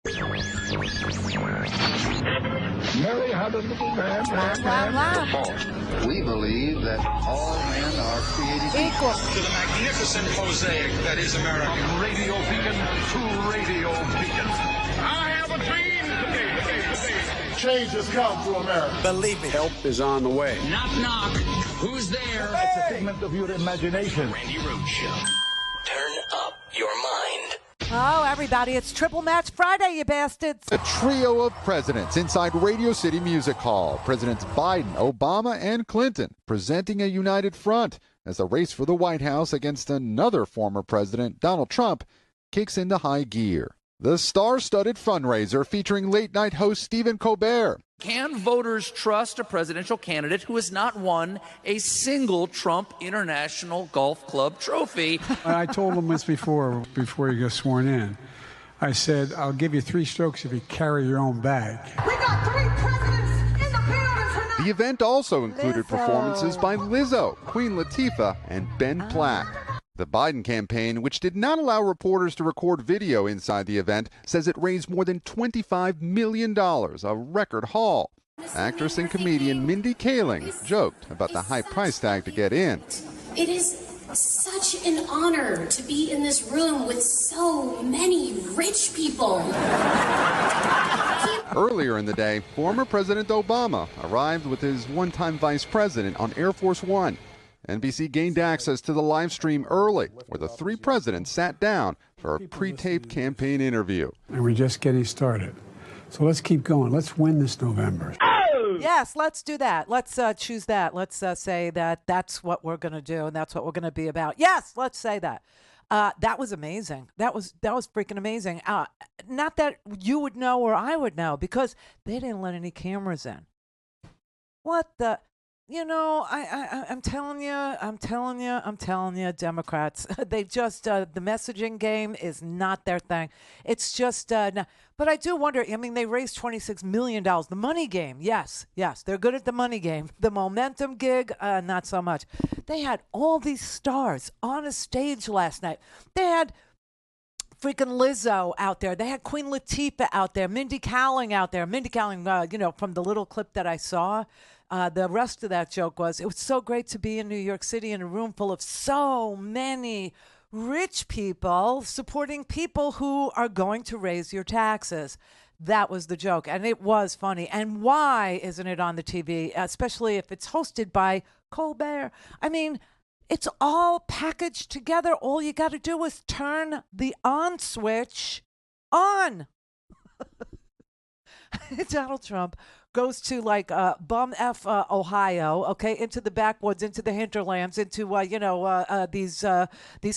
Mary had a little lamb. We believe that all men are created equal. To the magnificent mosaic that is America. From radio beacon to radio beacon. I have a dream today. Change has come to America. Believe me. Help is on the way. Knock, knock. Who's there? It's a figment of your imagination. Randi Rhodes Show. Turn up your mind. Oh, everybody, it's Triple Match Friday, you bastards. A trio of presidents inside Radio City Music Hall. Presidents Biden, Obama, and Clinton presenting a united front as the race for the White House against another former president, Donald Trump, kicks into high gear. The star-studded fundraiser featuring late-night host Stephen Colbert. Can voters trust a presidential candidate who has not won a single Trump International Golf Club trophy? I told him this before he got sworn in. I said, I'll give you 3 strokes if you carry your own bag. We got 3 presidents in the building tonight. The event also included performances by Lizzo, Queen Latifah, and Ben Platt. The Biden campaign, which did not allow reporters to record video inside the event, says it raised more than $25 million, a record haul. Actress and comedian Mindy Kaling joked about the high price tag to get in. It is such an honor to be in this room with so many rich people. Earlier in the day, former President Obama arrived with his one-time vice president on Air Force One. NBC gained access to the live stream early, where the 3 presidents sat down for a pre-taped campaign interview. And we're just getting started. So let's keep going. Let's win this November. Yes, let's do that. Let's choose that. Let's say that that's what we're going to do, and that's what we're going to be about. Yes, let's say that. That was amazing. That was freaking amazing. Not that you would know or I would know, because they didn't let any cameras in. What the... You know, I'm telling you, Democrats, they just, the messaging game is not their thing. It's just, no. But I do wonder, I mean, they raised $26 million. The money game, yes, they're good at the money game. The momentum gig, not so much. They had all these stars on a stage last night. They had freaking Lizzo out there. They had Queen Latifah out there, Mindy Kaling out there. Mindy Kaling, from the little clip that I saw, the rest of that joke was, it was so great to be in New York City in a room full of so many rich people supporting people who are going to raise your taxes. That was the joke, and it was funny. And why isn't it on the TV, especially if it's hosted by Colbert? I mean, it's all packaged together. All you got to do is turn the on switch on. Donald Trump goes to bum F Ohio, okay, into the backwoods, into the hinterlands, into these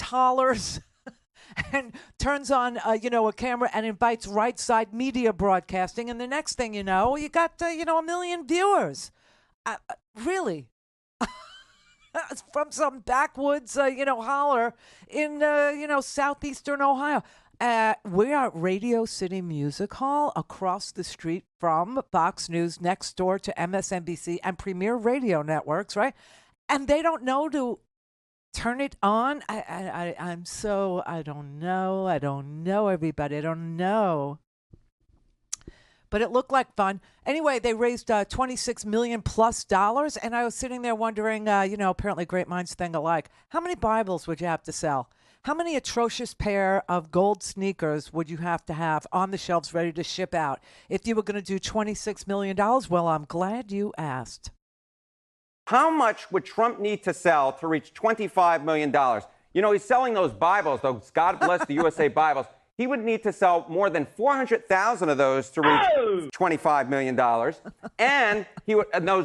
hollers, and turns on a camera and invites right side media broadcasting, and the next thing you know, you got 1 million viewers. Really. From some backwoods holler in southeastern Ohio. We are at Radio City Music Hall across the street from Fox News, next door to MSNBC and Premier Radio Networks, right? And they don't know to turn it on. I don't know, everybody. I don't know. But it looked like fun. Anyway, they raised $26 million plus, and I was sitting there wondering, apparently great minds think alike. How many Bibles would you have to sell? How many atrocious pair of gold sneakers would you have to have on the shelves ready to ship out if you were going to do $26 million? Well, I'm glad you asked. How much would Trump need to sell to reach $25 million? He's selling those Bibles, those God Bless the USA Bibles. He would need to sell more than 400,000 of those to reach $25 million. And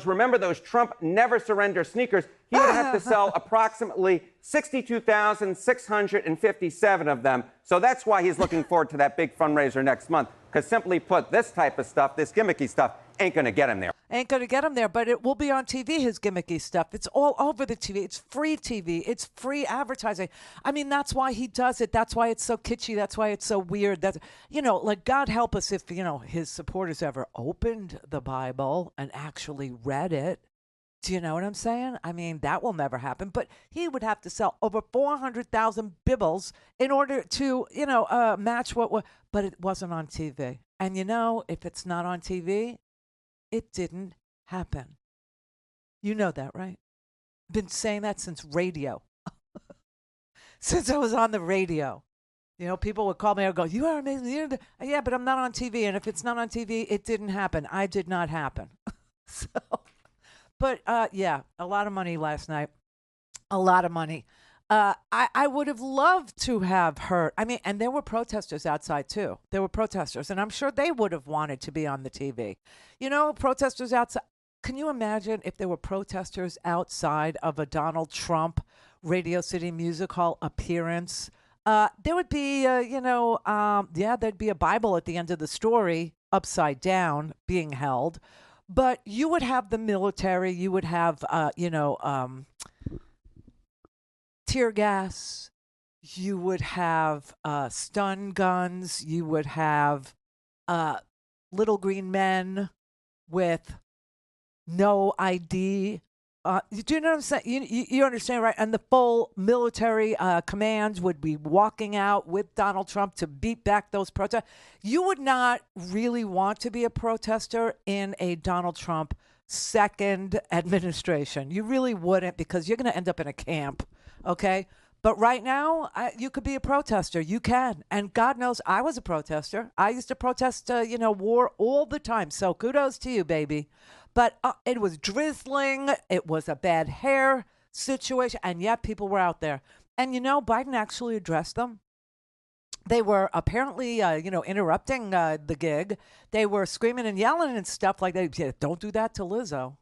remember those Trump Never Surrender sneakers? He would have to sell approximately 62,657 of them. So that's why he's looking forward to that big fundraiser next month. Because simply put, this type of stuff, this gimmicky stuff, ain't going to get him there. Ain't going to get him there, but it will be on TV, his gimmicky stuff. It's all over the TV. It's free TV. It's free advertising. I mean, that's why he does it. That's why it's so kitschy. That's why it's so weird. That's, God help us if, his supporters ever opened the Bible and actually read it. Do you know what I'm saying? I mean, that will never happen. But he would have to sell over 400,000 bibbles in order to, match what. But it wasn't on TV. And if it's not on TV, it didn't happen. You know that, right? Been saying that since radio. Since I was on the radio. People would call me and go, "You are amazing." Yeah, but I'm not on TV. And if it's not on TV, it didn't happen. I did not happen. But yeah, a lot of money last night. A lot of money. I would have loved to have heard. I mean, and there were protesters outside too. There were protesters, and I'm sure they would have wanted to be on the TV. Protesters outside. Can you imagine if there were protesters outside of a Donald Trump Radio City Music Hall appearance? There would be, there'd be a Bible at the end of the story, upside down, being held. But you would have the military. You would have, tear gas. You would have stun guns. You would have little green men with no ID. Do you know what I'm saying? You understand, right? And the full military command would be walking out with Donald Trump to beat back those protests. You would not really want to be a protester in a Donald Trump second administration. You really wouldn't, because you're going to end up in a camp, okay? But right now, you could be a protester. You can. And God knows I was a protester. I used to protest, war all the time. So kudos to you, baby. But it was drizzling. It was a bad hair situation. And yet people were out there. And, Biden actually addressed them. They were apparently, interrupting the gig. They were screaming and yelling and stuff like that. Yeah, don't do that to Lizzo.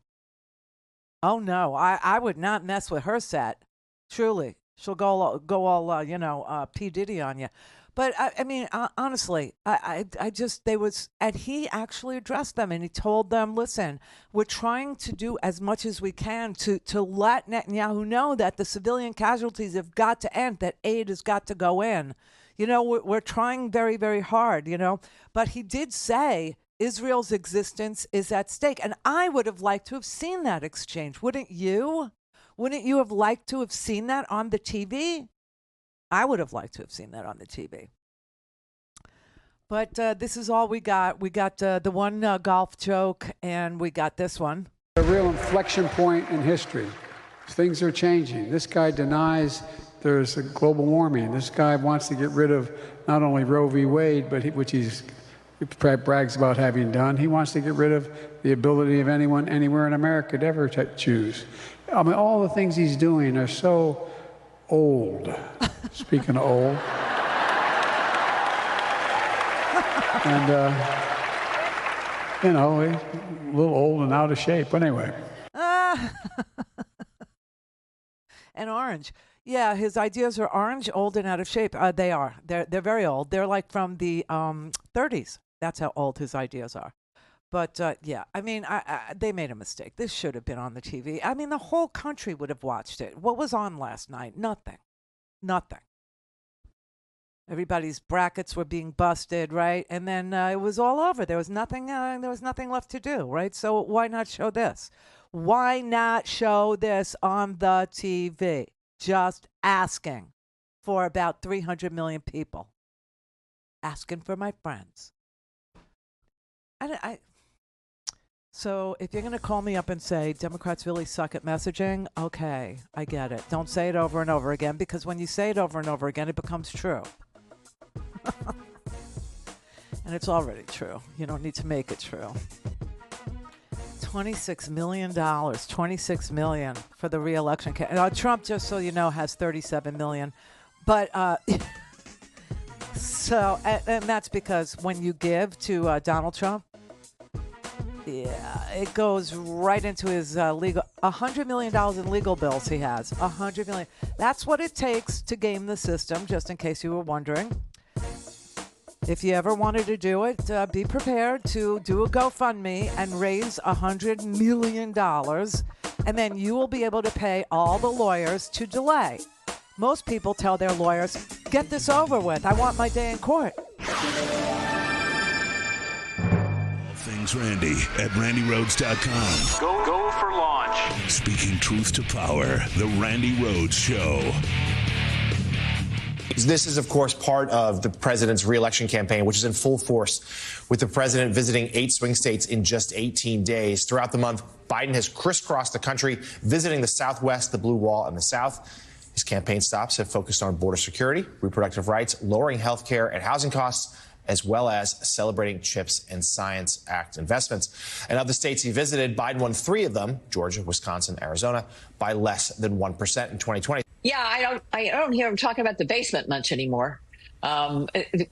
Oh, no. I would not mess with her set. Truly. She'll go all, P. Diddy on you. But I mean, honestly, and he actually addressed them, and he told them, listen, we're trying to do as much as we can to let Netanyahu know that the civilian casualties have got to end, that aid has got to go in. We're trying very, very hard, But he did say Israel's existence is at stake. And I would have liked to have seen that exchange. Wouldn't you? Wouldn't you have liked to have seen that on the TV? I would have liked to have seen that on the TV. But this is all we got. We got the one golf joke, and we got this one. A real inflection point in history. Things are changing. This guy denies there's a global warming. This guy wants to get rid of not only Roe v. Wade, but which he brags about having done. He wants to get rid of the ability of anyone anywhere in America to ever choose. I mean, all the things he's doing are so old. Speaking of old. And, he's a little old and out of shape. But anyway. And orange. Yeah, his ideas are orange, old, and out of shape. They are. They're very old. They're like from the 30s. That's how old his ideas are. But, yeah, I mean, they made a mistake. This should have been on the TV. I mean, the whole country would have watched it. What was on last night? Nothing. Everybody's brackets were being busted, right? And then it was all over. There was nothing left to do, right? So why not show this? Why not show this on the TV? Just asking for about 300 million people. Asking for my friends. So if you're going to call me up and say Democrats really suck at messaging, okay, I get it. Don't say it over and over again, because when you say it over and over again, it becomes true. And it's already true. You don't need to make it true. $26 million. $26 million for the re-election. Trump, just so you know, has $37 million. But so, and that's because when you give to Donald Trump, yeah, it goes right into his legal. $100 million in legal bills he has. $100 million. That's what it takes to game the system, just in case you were wondering. If you ever wanted to do it, be prepared to do a GoFundMe and raise $100 million. And then you will be able to pay all the lawyers to delay. Most people tell their lawyers, get this over with. I want my day in court. Thanks, Randy, at RandyRhodes.com. Go for launch. Speaking truth to power, The Randi Rhodes Show. This is, of course, part of the president's reelection campaign, which is in full force, with the president visiting 8 swing states in just 18 days. Throughout the month, Biden has crisscrossed the country, visiting the Southwest, the Blue Wall, and the South. His campaign stops have focused on border security, reproductive rights, lowering health care and housing costs, as well as celebrating CHIPS and Science Act investments. And of the states he visited, Biden won 3 of them, Georgia, Wisconsin, Arizona, by less than 1% in 2020. Yeah, I don't hear him talking about the basement much anymore.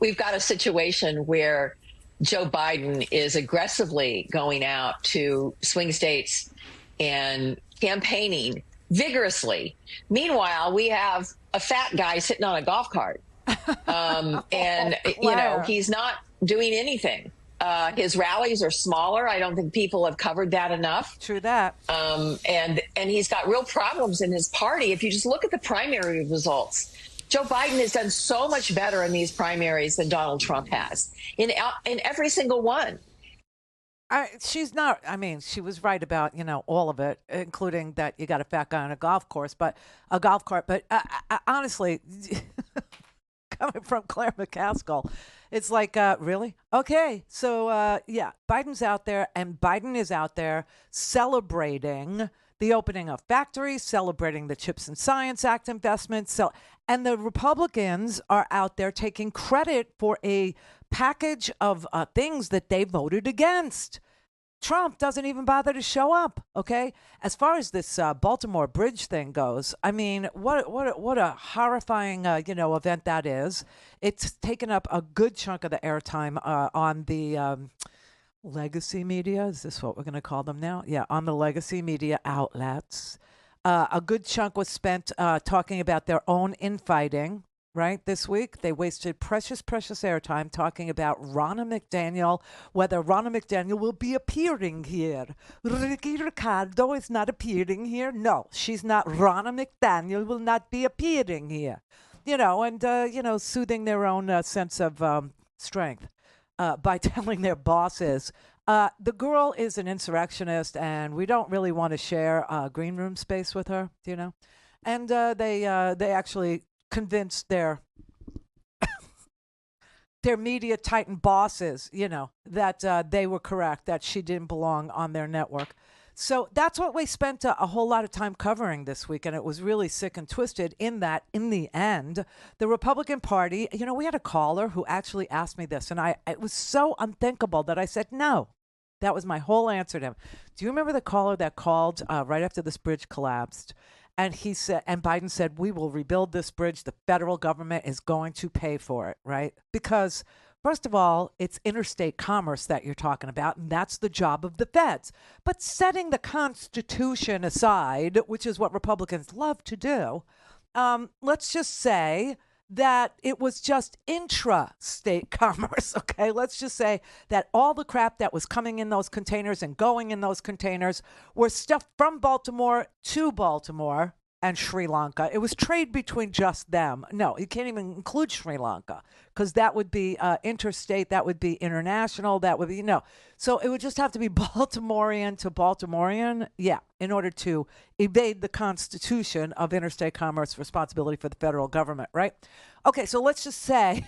We've got a situation where Joe Biden is aggressively going out to swing states and campaigning vigorously. Meanwhile, we have a fat guy sitting on a golf cart. And, you know, he's not doing anything. His rallies are smaller. I don't think people have covered that enough. True that. And he's got real problems in his party. If you just look at the primary results, Joe Biden has done so much better in these primaries than Donald Trump has in every single one. She's not. I mean, she was right about, you know, all of it, including that you got a fat guy on a golf cart. But honestly, coming from Claire McCaskill, it's like, really? Okay. So, yeah, Biden's out there, and Biden is out there celebrating the opening of factories, celebrating the CHIPS and Science Act investments. And the Republicans are out there taking credit for a package of things that they voted against. Trump doesn't even bother to show up, okay? As far as this Baltimore Bridge thing goes, I mean, what a horrifying, event that is. It's taken up a good chunk of the airtime on the legacy media. Is this what we're going to call them now? Yeah, on the legacy media outlets. A good chunk was spent talking about their own infighting. Right, this week, they wasted precious airtime talking about Ronna McDaniel, whether Ronna McDaniel will be appearing here. Ricky Ricardo is not appearing here. No, she's not. Ronna McDaniel will not be appearing here. And soothing their own sense of strength by telling their bosses, the girl is an insurrectionist, and we don't really want to share green room space with her, And they actually convinced their media titan bosses, that they were correct, that she didn't belong on their network. So that's what we spent a whole lot of time covering this week, and it was really sick and twisted in that, in the end, the Republican Party, we had a caller who actually asked me this, and it was so unthinkable that I said no. That was my whole answer to him. Do you remember the caller that called right after this bridge collapsed? And he said, and Biden said, we will rebuild this bridge. The federal government is going to pay for it, right? Because, first of all, it's interstate commerce that you're talking about, and that's the job of the feds. But setting the Constitution aside, which is what Republicans love to do, let's just say that it was just intra-state commerce, okay? Let's just say that all the crap that was coming in those containers and going in those containers were stuff from Baltimore to Baltimore and Sri Lanka. It was trade between just them. No, you can't even include Sri Lanka because that would be interstate, that would be international, that would be, no. So it would just have to be Baltimorean to Baltimorean, yeah, in order to evade the Constitution of interstate commerce responsibility for the federal government, right? Okay, so let's just say,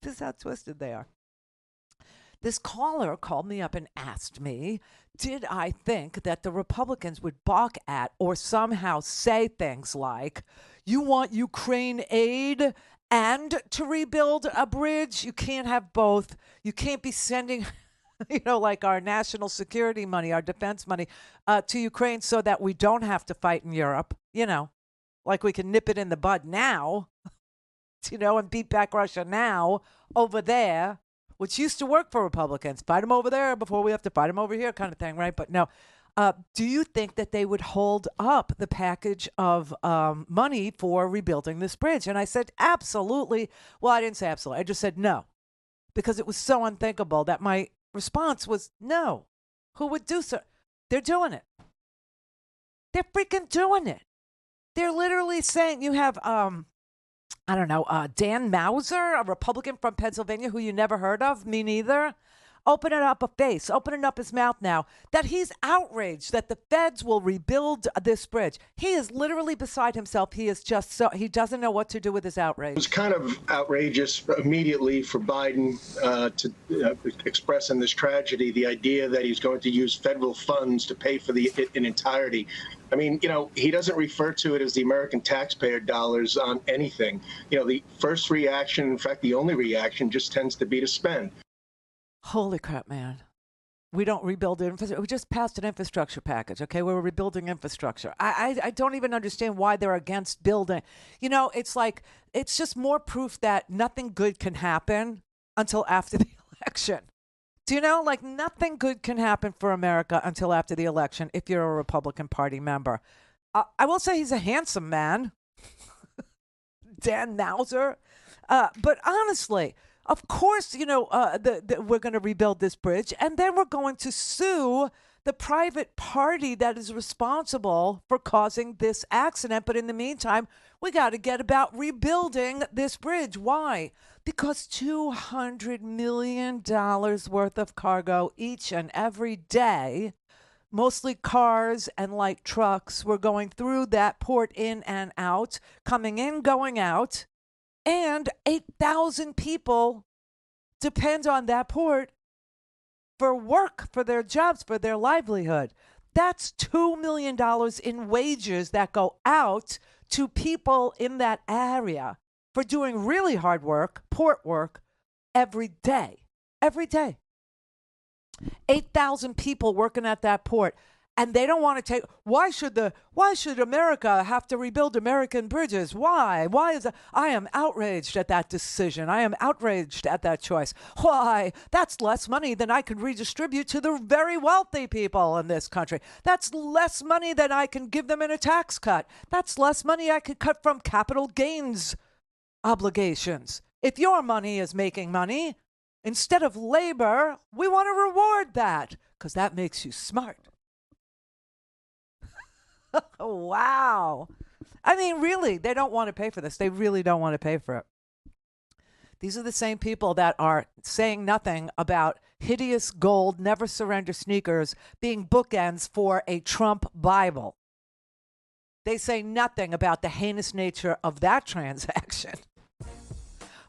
this is how twisted they are. This caller called me up and asked me, did I think that the Republicans would balk at or somehow say things like, you want Ukraine aid and to rebuild a bridge? You can't have both. You can't be sending, like our national security money, our defense money to Ukraine so that we don't have to fight in Europe, like we can nip it in the bud now, and beat back Russia now over there, which used to work for Republicans. Fight them over there before we have to fight them over here kind of thing, right? But no. Do you think that they would hold up the package of money for rebuilding this bridge? And I said, absolutely. Well, I didn't say absolutely. I just said no, because it was so unthinkable that my response was no. Who would do so? They're doing it. They're freaking doing it. They're literally saying you have Dan Mauser, a Republican from Pennsylvania who you never heard of, me neither. opening up a face, opening up his mouth now, that he's outraged that the feds will rebuild this bridge. He is literally beside himself. He is just he doesn't know what to do with his outrage. It was kind of outrageous immediately for Biden to express in this tragedy the idea that he's going to use federal funds to pay for it in entirety. I mean, he doesn't refer to it as the American taxpayer dollars on anything. The first reaction, in fact, the only reaction, just tends to be to spend. Holy crap, man. We don't rebuild infrastructure. We just passed an infrastructure package, okay? We're rebuilding infrastructure. I don't even understand why they're against building. It's like, it's just more proof that nothing good can happen until after the election. Do you know, like, nothing good can happen for America until after the election if you're a Republican Party member. I will say he's a handsome man, Dan Mauser. But honestly, of course, we're going to rebuild this bridge, and then we're going to sue the private party that is responsible for causing this accident. But in the meantime, we got to get about rebuilding this bridge. Why? Because $200 million worth of cargo each and every day, mostly cars and light trucks, were going through that port in and out, coming in, going out. And 8,000 people depend on that port for work, for their jobs, for their livelihood. That's $2 million in wages that go out to people in that area for doing really hard work, port work, every day. Every day. 8,000 people working at that port. And they don't want to take. Why should America have to rebuild American bridges? Why? Why is that? I am outraged at that decision. I am outraged at that choice. Why? That's less money than I can redistribute to the very wealthy people in this country. That's less money than I can give them in a tax cut. That's less money I could cut from capital gains obligations. If your money is making money, instead of labor, we want to reward that because that makes you smart. Wow. I mean, really, they don't want to pay for this. They really don't want to pay for it. These are the same people that are saying nothing about hideous gold, never surrender sneakers being bookends for a Trump Bible. They say nothing about the heinous nature of that transaction.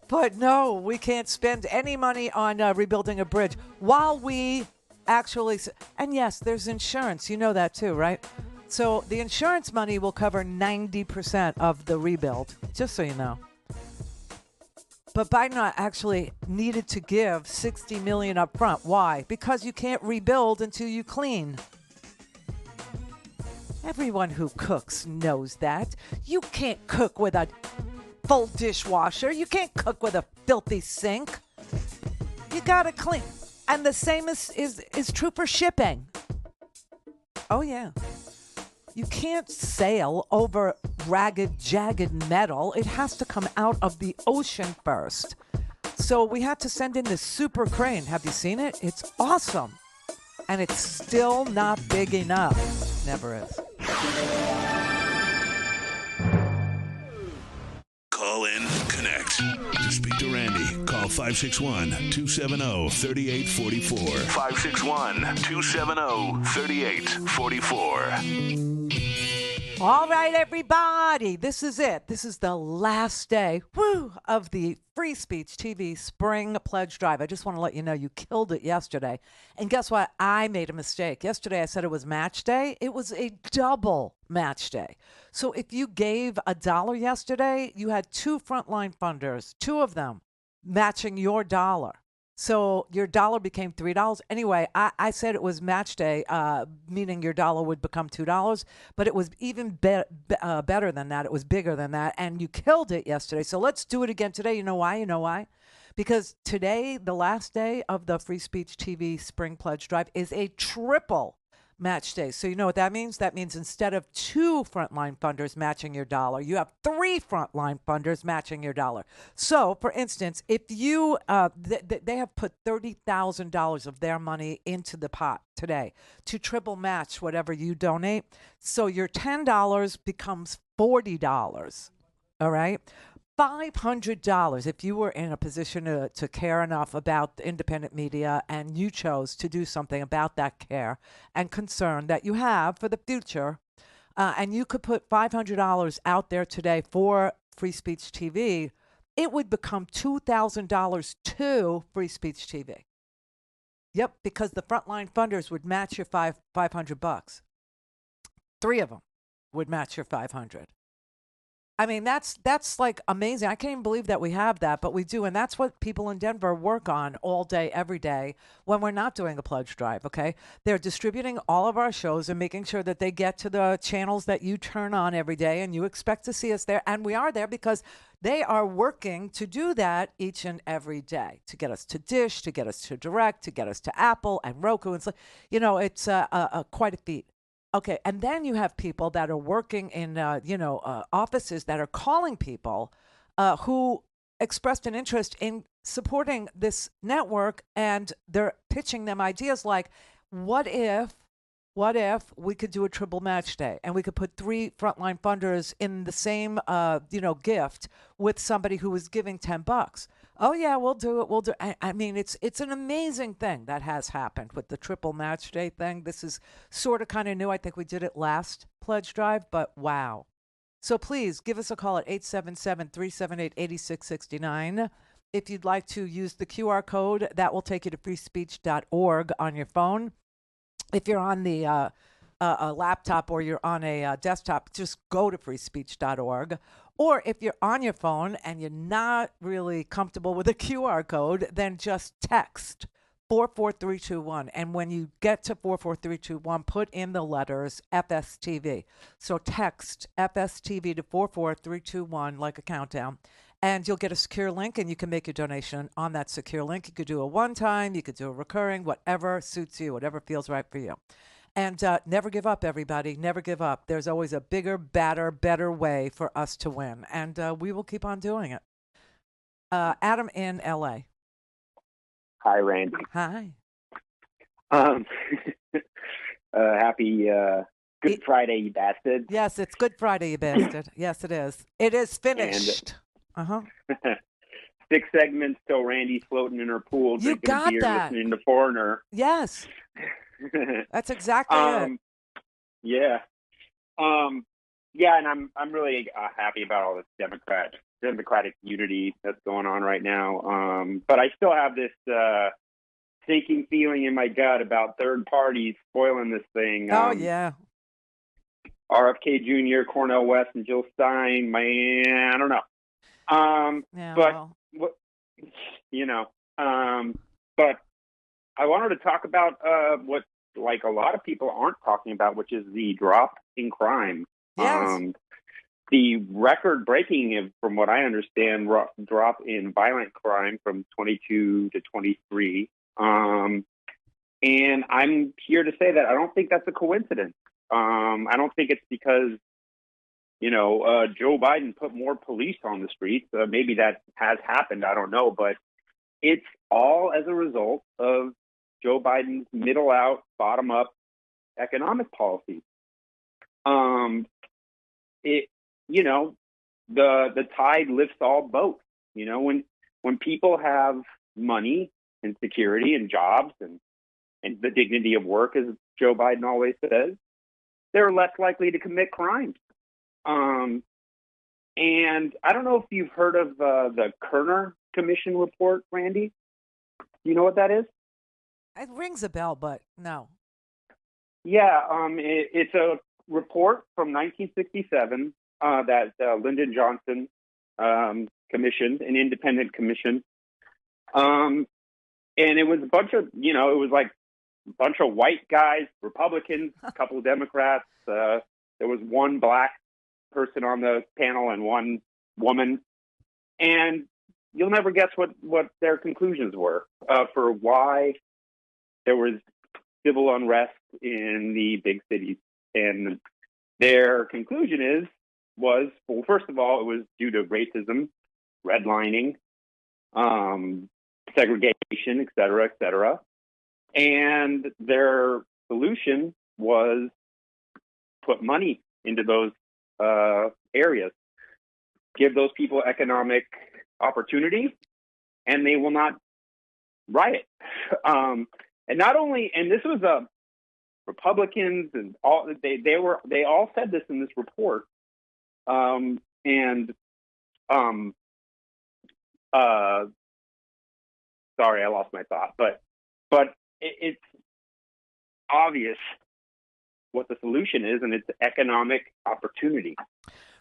But no, we can't spend any money on rebuilding a bridge while we actually, and yes, there's insurance. You know that too, right? So the insurance money will cover 90% of the rebuild, just so you know. But Biden actually needed to give $60 million up front. Why? Because you can't rebuild until you clean. Everyone who cooks knows that. You can't cook with a full dishwasher. You can't cook with a filthy sink. You gotta clean. And the same is true for shipping. Oh, yeah. You can't sail over ragged, jagged metal. It has to come out of the ocean first. So we had to send in this super crane. Have you seen it? It's awesome. And it's still not big enough. Never is. Call in, connect. To speak to Randi, call 561-270-3844. 561-270-3844. All right, everybody. This is it. This is the last day, of the Free Speech TV Spring Pledge Drive. I just want to let you know you killed it yesterday. And guess what? I made a mistake. Yesterday I said it was match day. It was a double match day. So if you gave $1 yesterday, you had 2 frontline funders, 2 of them matching your $1. So your $1 became $3. Anyway, I said it was match day, meaning your $1 would become $2, but it was even better than that. It was bigger than that, and you killed it yesterday. So let's do it again today. You know why? You know why? Because today, the last day of the Free Speech TV Spring Pledge Drive, is a triple match day. So you know what that means? That means instead of 2 frontline funders matching your $1, you have 3 frontline funders matching your $1. So, for instance, if you they have put $30,000 of their money into the pot today to triple match whatever you donate. So your $10 becomes $40. All right. $500, if you were in a position to care enough about the independent media and you chose to do something about that care and concern that you have for the future, and you could put $500 out there today for Free Speech TV, it would become $2,000 to Free Speech TV. Yep, because the frontline funders would match your $500. 3 of them would match your 500. I mean, that's like amazing. I can't even believe that we have that, but we do. And that's what people in Denver work on all day, every day when we're not doing a pledge drive, okay? They're distributing all of our shows and making sure that they get to the channels that you turn on every day and you expect to see us there. And we are there because they are working to do that each and every day, to get us to Dish, to get us to Direct, to get us to Apple and Roku. And so, you know, it's quite a feat. Okay, and then you have people that are working in, offices that are calling people who expressed an interest in supporting this network, and they're pitching them ideas like, what if we could do a triple match day and we could put 3 frontline funders in the same, gift with somebody who was giving $10? Oh yeah, we'll do it. We'll do. I mean, it's an amazing thing that has happened with the triple match day thing. This is sort of kind of new. I think we did it last pledge drive, but wow. So please give us a call at 877-378-8669. If you'd like to use the QR code, that will take you to freespeech.org on your phone. If you're on the a laptop or you're on a desktop, just go to freespeech.org. Or if you're on your phone and you're not really comfortable with a QR code, then just text 44321. And when you get to 44321, put in the letters FSTV. So text FSTV to 44321 like a countdown. And you'll get a secure link, and you can make your donation on that secure link. You could do a one-time, you could do a recurring, whatever suits you, whatever feels right for you. And never give up, everybody. Never give up. There's always a bigger, badder, better way for us to win. And we will keep on doing it. Adam in L.A. Hi, Randy. Hi. Happy Good Friday, you bastard. Yes, it's Good Friday, you bastard. Yes, it is. It is finished. Uh-huh. 6 segments till Randy's floating in her pool, drinking a beer, listening to Foreigner. Yes. That's exactly it. Yeah. And I'm really happy about all this democratic unity that's going on right now. But I still have this sinking feeling in my gut about third parties spoiling this thing. Yeah. RFK Jr., Cornel West, and Jill Stein. Man, I don't know. But I wanted to talk about what like a lot of people aren't talking about, which is the drop in crime. Yes. The record-breaking, from what I understand, drop in violent crime from 22 to 23. And I'm here to say that I don't think that's a coincidence. I don't think it's because, Joe Biden put more police on the streets. Maybe that has happened. I don't know. But it's all as a result of Joe Biden's middle-out, bottom-up economic policies. The tide lifts all boats. When people have money and security and jobs and the dignity of work, as Joe Biden always says, they're less likely to commit crimes. And I don't know if you've heard of the Kerner Commission report, Randy. Do you know what that is? It rings a bell, but no. Yeah, it's a report from 1967 that Lyndon Johnson commissioned, an independent commission. And it was a bunch of, white guys, Republicans, a couple of Democrats. There was one black person on the panel and one woman. And you'll never guess what their conclusions were for why there was civil unrest in the big cities. And their conclusion was, first of all, it was due to racism, redlining, segregation, et cetera, et cetera. And their solution was put money into those areas. give those people economic opportunity, and they will not riot. And not only, and this was Republicans and all they all said this in this report. Sorry, I lost my thought, but it's obvious what the solution is, and it's economic opportunity.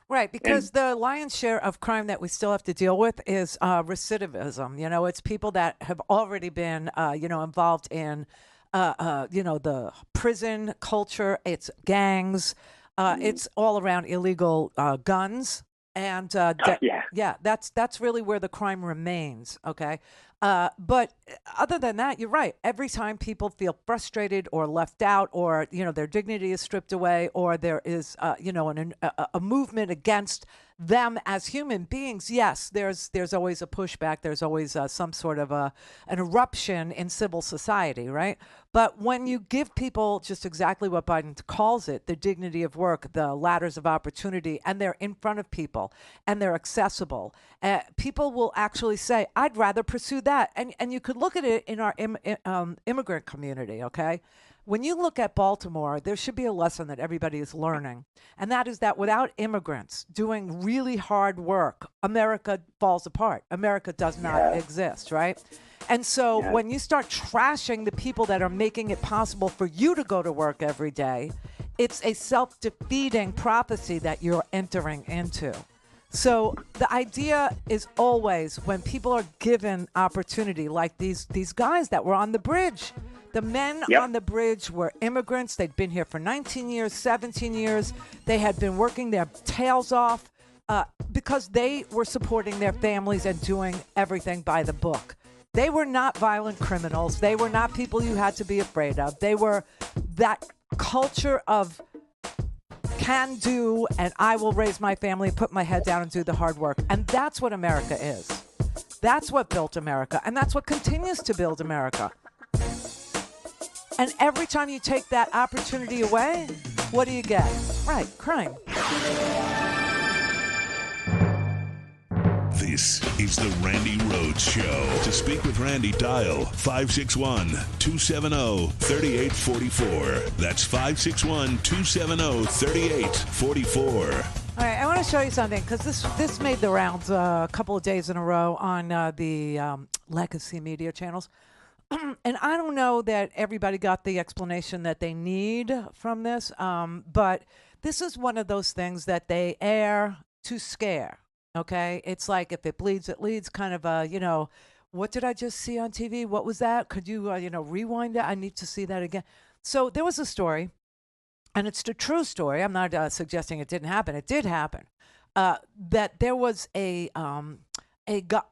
Right, because the lion's share of crime that we still have to deal with is recidivism. You know, it's people that have already been, involved in, the prison culture. It's gangs. It's all around illegal guns. And that's really where the crime remains. Okay. But other than that, you're right. Every time people feel frustrated or left out, or, their dignity is stripped away, or there is, a movement against them as human beings, yes, there's always a pushback. There's always some sort of an eruption in civil society, right? But when you give people just exactly what Biden calls it, the dignity of work, the ladders of opportunity, and they're in front of people and they're accessible, people will actually say, I'd rather pursue that. And you could look at it in our immigrant community, okay? When you look at Baltimore, there should be a lesson that everybody is learning, and that is that without immigrants doing really hard work, America falls apart. America does not exist, right? And so when you start trashing the people that are making it possible for you to go to work every day, it's a self-defeating prophecy that you're entering into. So the idea is always, when people are given opportunity, like these guys that were on the bridge. The men on the bridge were immigrants. They'd been here for 19 years, 17 years. They had been working their tails off because they were supporting their families and doing everything by the book. They were not violent criminals. They were not people you had to be afraid of. They were that culture of can do, and I will raise my family, put my head down and do the hard work. And that's what America is. That's what built America. And that's what continues to build America. And every time you take that opportunity away, what do you get? Right, crime. This is the Randi Rhodes Show. To speak with Randi, dial 561-270-3844. That's 561-270-3844. All right, I want to show you something, because this made the rounds a couple of days in a row on the legacy media channels. And I don't know that everybody got the explanation that they need from this, but this is one of those things that they air to scare, okay? It's like, if it bleeds, it leads, kind of a, what did I just see on TV? What was that? Could you, rewind it? I need to see that again. So there was a story, and it's the true story. I'm not suggesting it didn't happen. It did happen. That there was a guy.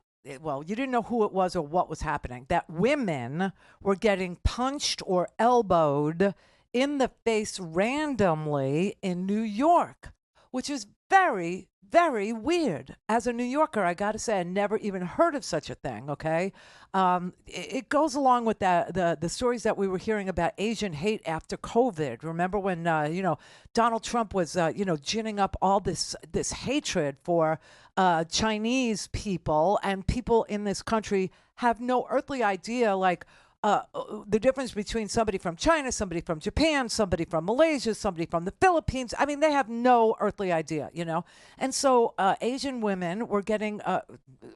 Well, you didn't know who it was or what was happening, that women were getting punched or elbowed in the face randomly in New York, which is very, very weird. As a New Yorker, I got to say, I never even heard of such a thing, okay? It goes along with the stories that we were hearing about Asian hate after COVID. Remember when, Donald Trump was, ginning up all this hatred for Chinese people, and people in this country have no earthly idea, like, the difference between somebody from China, somebody from Japan, somebody from Malaysia, somebody from the Philippines. I mean, they have no earthly idea, And so Asian women were getting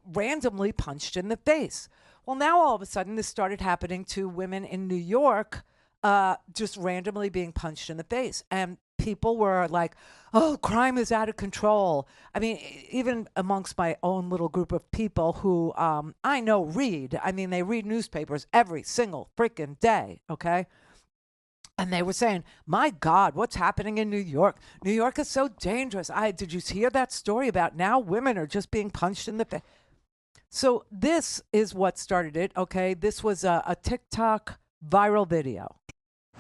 randomly punched in the face. Well, now all of a sudden this started happening to women in New York, just randomly being punched in the face. And people were like, oh, crime is out of control. I mean, even amongst my own little group of people who I know read. I mean, they read newspapers every single freaking day, okay? And they were saying, my God, what's happening in New York? New York is so dangerous. Did you hear that story about now women are just being punched in the face? So this is what started it, okay? This was a TikTok viral video.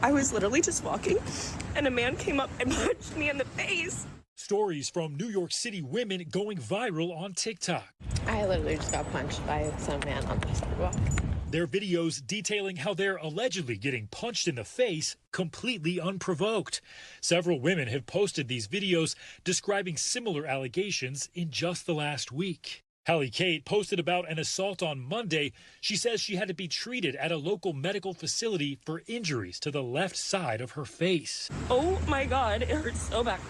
I was literally just walking, and a man came up and punched me in the face. Stories from New York City women going viral on TikTok. I literally just got punched by some man on the sidewalk. Their videos detailing how they're allegedly getting punched in the face completely unprovoked. Several women have posted these videos describing similar allegations in just the last week. Hallie Kate posted about an assault on Monday. She says she had to be treated at a local medical facility for injuries to the left side of her face. Oh my God, it hurts so bad.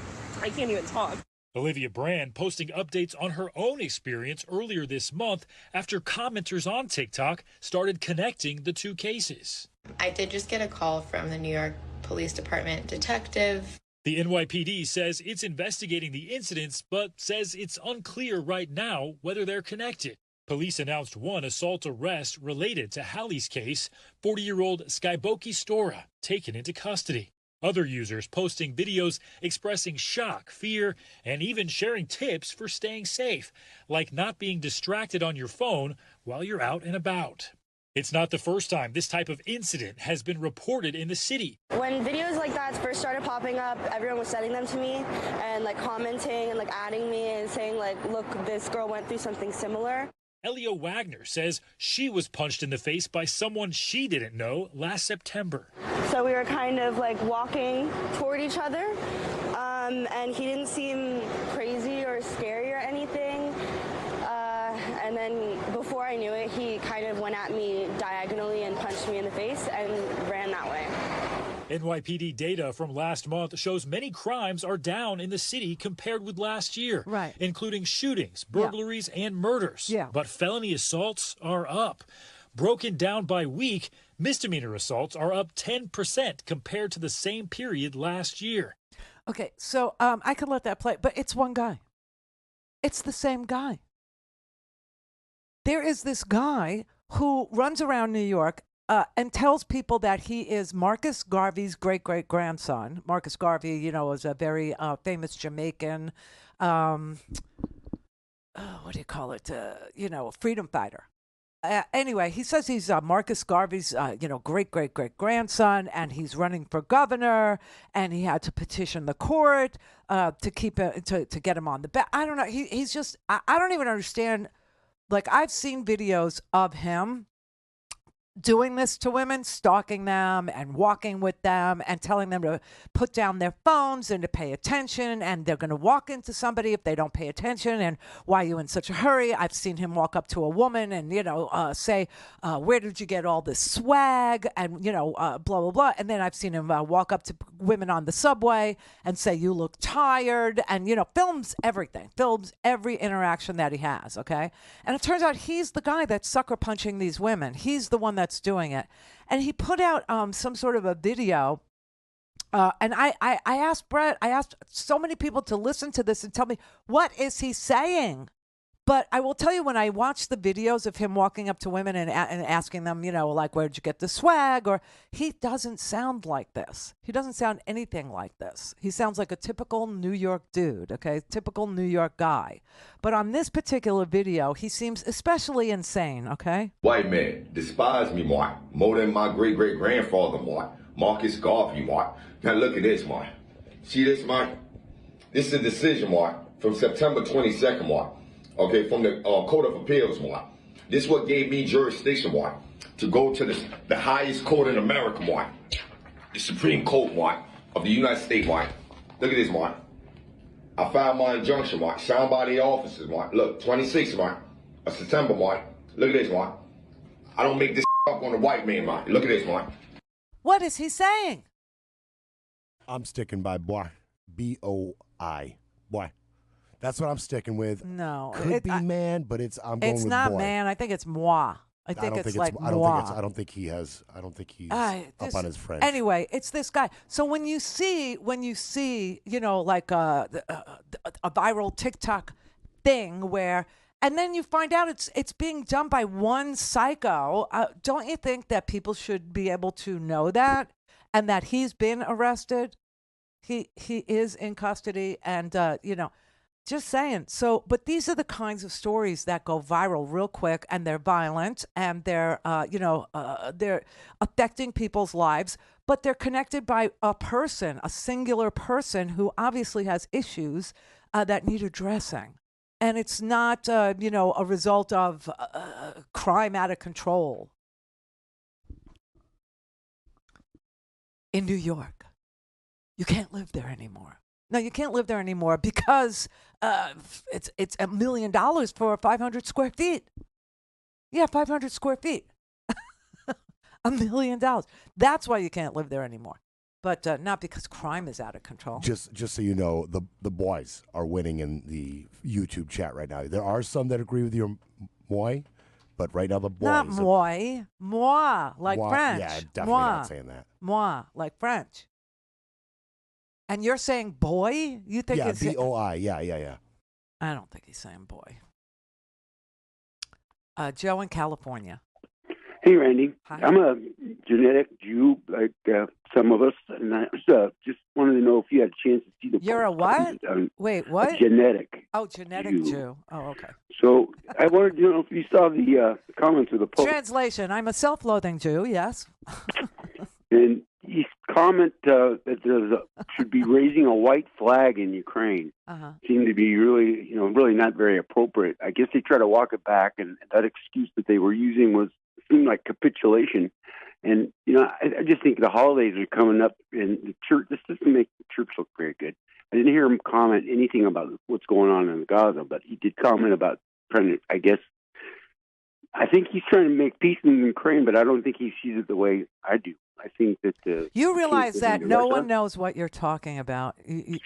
I can't even talk. Olivia Brand posting updates on her own experience earlier this month after commenters on TikTok started connecting the two cases. I did just get a call from the New York Police Department detective. The NYPD says it's investigating the incidents, but says it's unclear right now whether they're connected. Police announced one assault arrest related to Hallie's case, 40-year-old Skyboki Stora, taken into custody. Other users posting videos expressing shock, fear, and even sharing tips for staying safe, like not being distracted on your phone while you're out and about. It's not the first time this type of incident has been reported in the city. When videos like that first started popping up, everyone was sending them to me and like commenting and like adding me and saying like, look, this girl went through something similar. Elio Wagner says she was punched in the face by someone she didn't know last September. So we were kind of like walking toward each other, and he didn't seem crazy or scary or anything. And then before I knew it, he kind of went at me diagonally and punched me in the face and ran that way. NYPD data from last month shows many crimes are down in the city compared with last year, right, including shootings, burglaries, and murders. But felony assaults are up. Broken down by week, misdemeanor assaults are up 10% compared to the same period last year. Okay, so I could let that play, but it's one guy. It's the same guy. There is this guy who runs around New York and tells people that he is Marcus Garvey's great-great-grandson. Marcus Garvey, you know, was a very famous Jamaican, what do you call it, freedom fighter. Anyway, he says he's Marcus Garvey's, great-great-great-grandson, and he's running for governor, and he had to petition the court to keep it, to get him on the back. I don't know. He's just, I don't even understand. Like, I've seen videos of him doing this to women, stalking them and walking with them and telling them to put down their phones and to pay attention, and they're going to walk into somebody if they don't pay attention, and why are you in such a hurry? I've seen him walk up to a woman and, say, where did you get all this swag? And, blah, blah, blah. And then I've seen him walk up to women on the subway and say, you look tired, and, films everything, films every interaction that he has, okay? And it turns out he's the guy that's sucker punching these women. He's the one that's doing it. And he put out some sort of a video, and I asked Brett, I asked so many people to listen to this and tell me, what is he saying? But I will tell you, when I watch the videos of him walking up to women and asking them, like, where'd you get the swag? Or he doesn't sound like this. He doesn't sound anything like this. He sounds like a typical New York dude, okay? Typical New York guy. But on this particular video, he seems especially insane, okay? White man, despise me, Mark, more than my great-great-grandfather, Mark, Marcus Garvey, Mark. Now look at this, Mark. See this, Mark? This is a decision, Mark, from September 22nd, Mark. Okay, from the Court of Appeals, Mark. This is what gave me jurisdiction, Mark, to go to the highest court in America, Mark. The Supreme Court, Mark, of the United States, Mark. Look at this, Mark. I filed my injunction, Mark, signed by the officers, Mark. Look, 26, Mark, of September, Mark. Look at this, Mark. I don't make this up on the white man, Mark. Look at this, Mark. What is he saying? I'm sticking by boy. B-O-I. Boy. That's what I'm sticking with. No. Could be man, but I'm going with boy. It's not man. I think it's moi. I don't think he's up on his French. Anyway, it's this guy. So when you see, like a viral TikTok thing where, and then you find out it's being done by one psycho, don't you think that people should be able to know that, and that he's been arrested? He is in custody, and just saying. So, but these are the kinds of stories that go viral real quick, and they're violent, and they're affecting people's lives, but they're connected by a person, a singular person who obviously has issues that need addressing. And it's not, a result of crime out of control. in New York. You can't live there anymore. No, you can't live there anymore because it's $1 million for 500 square feet. Yeah, 500 square feet. $1 million. That's why you can't live there anymore. But not because crime is out of control. Just so you know, the boys are winning in the YouTube chat right now. There are some that agree with your moi, but right now the boys. Not moi. Moi, like moi, French. Yeah, definitely moi. not saying that. Moi, like French. And you're saying boy? You think yeah, it's B-O-I. Yeah. I don't think he's saying boy. Joe in California. Hey, Randy. Hi. I'm a genetic Jew, like some of us, and I just wanted to know if you had a chance to see the. You're a what? Wait, what? A genetic. Oh, genetic Jew. Oh, okay. So I wanted to know if you saw the comments of the Pope. Translation: I'm a self-loathing Jew. Yes. And he comment that there should be raising a white flag in Ukraine. Seemed to be really not very appropriate. I guess they try to walk it back, and that excuse that they were using seemed like capitulation. And I just think the holidays are coming up, and the church. This doesn't make the church look very good. I didn't hear him comment anything about what's going on in Gaza, but he did comment about trying to. I think he's trying to make peace in Ukraine, but I don't think he sees it the way I do. I think that you realize that no one knows what you're talking about. He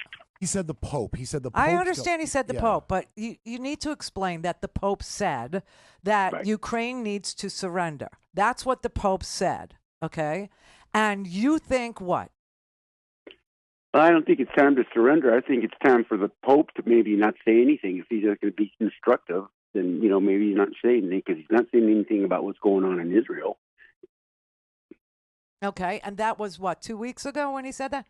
said the Pope. He said the Pope. I understand he said the Pope, but you need to explain that the Pope said that Ukraine needs to surrender. That's what the Pope said, okay? And you think what? I don't think it's time to surrender. I think it's time for the Pope to maybe not say anything. If he's going to be constructive, then, maybe he's not saying anything because he's not saying anything about what's going on in Israel. Okay, and that was, 2 weeks ago when he said that?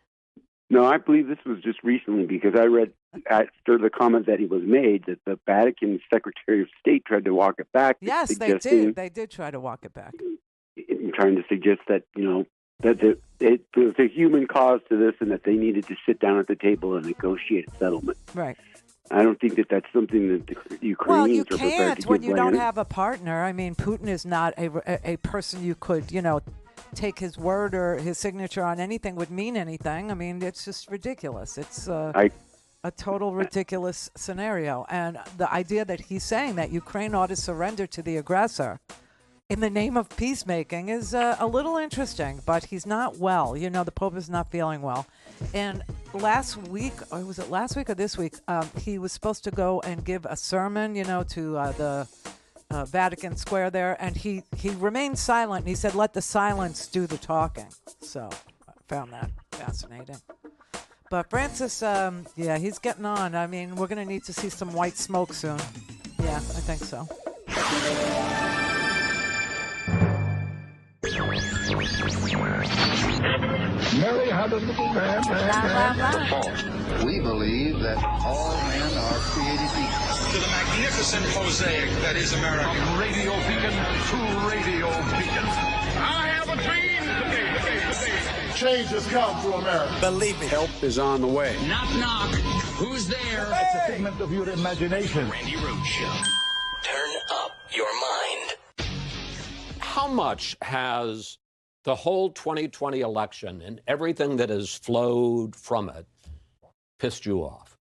No, I believe this was just recently because I read after the comment that he was made that the Vatican Secretary of State tried to walk it back. Yes, they did. They did try to walk it back. Trying to suggest that, that there's a human cause to this and that they needed to sit down at the table and negotiate a settlement. Right. I don't think that that's something that the Ukrainians are prepared to give. Well, you can't when you don't have a partner. I mean, Putin is not a person you could, take his word or his signature on anything would mean anything. I mean, it's just ridiculous. It's a total ridiculous scenario. And the idea that he's saying that Ukraine ought to surrender to the aggressor in the name of peacemaking is a little interesting, but he's not well. The Pope is not feeling well. And last week, or was it last week or this week, he was supposed to go and give a sermon, to the Vatican Square there, and he remained silent, and he said, let the silence do the talking. So I found that fascinating. But Francis, he's getting on. I mean, we're going to need to see some white smoke soon. Yeah, I think so. Mary had a little lamb. We believe that all men are created equal. To the magnificent mosaic that is America. From radio beacon to radio beacon. I have a dream today. Change has come to America. Believe me. Help is on the way. Knock, knock. Who's there? It's a figment of your imagination. Randi Rhodes Show. Turn up your mind. How much has the whole 2020 election and everything that has flowed from it pissed you off?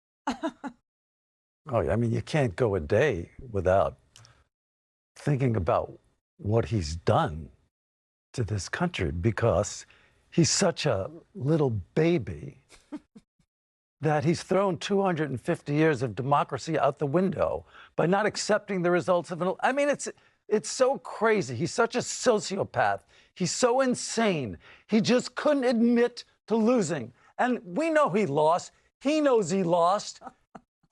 Oh, I mean, you can't go a day without thinking about what he's done to this country because he's such a little baby that he's thrown 250 years of democracy out the window by not accepting the results of an. I mean, it's so crazy. He's such a sociopath. He's so insane. He just couldn't admit to losing. And we know he lost. He knows he lost.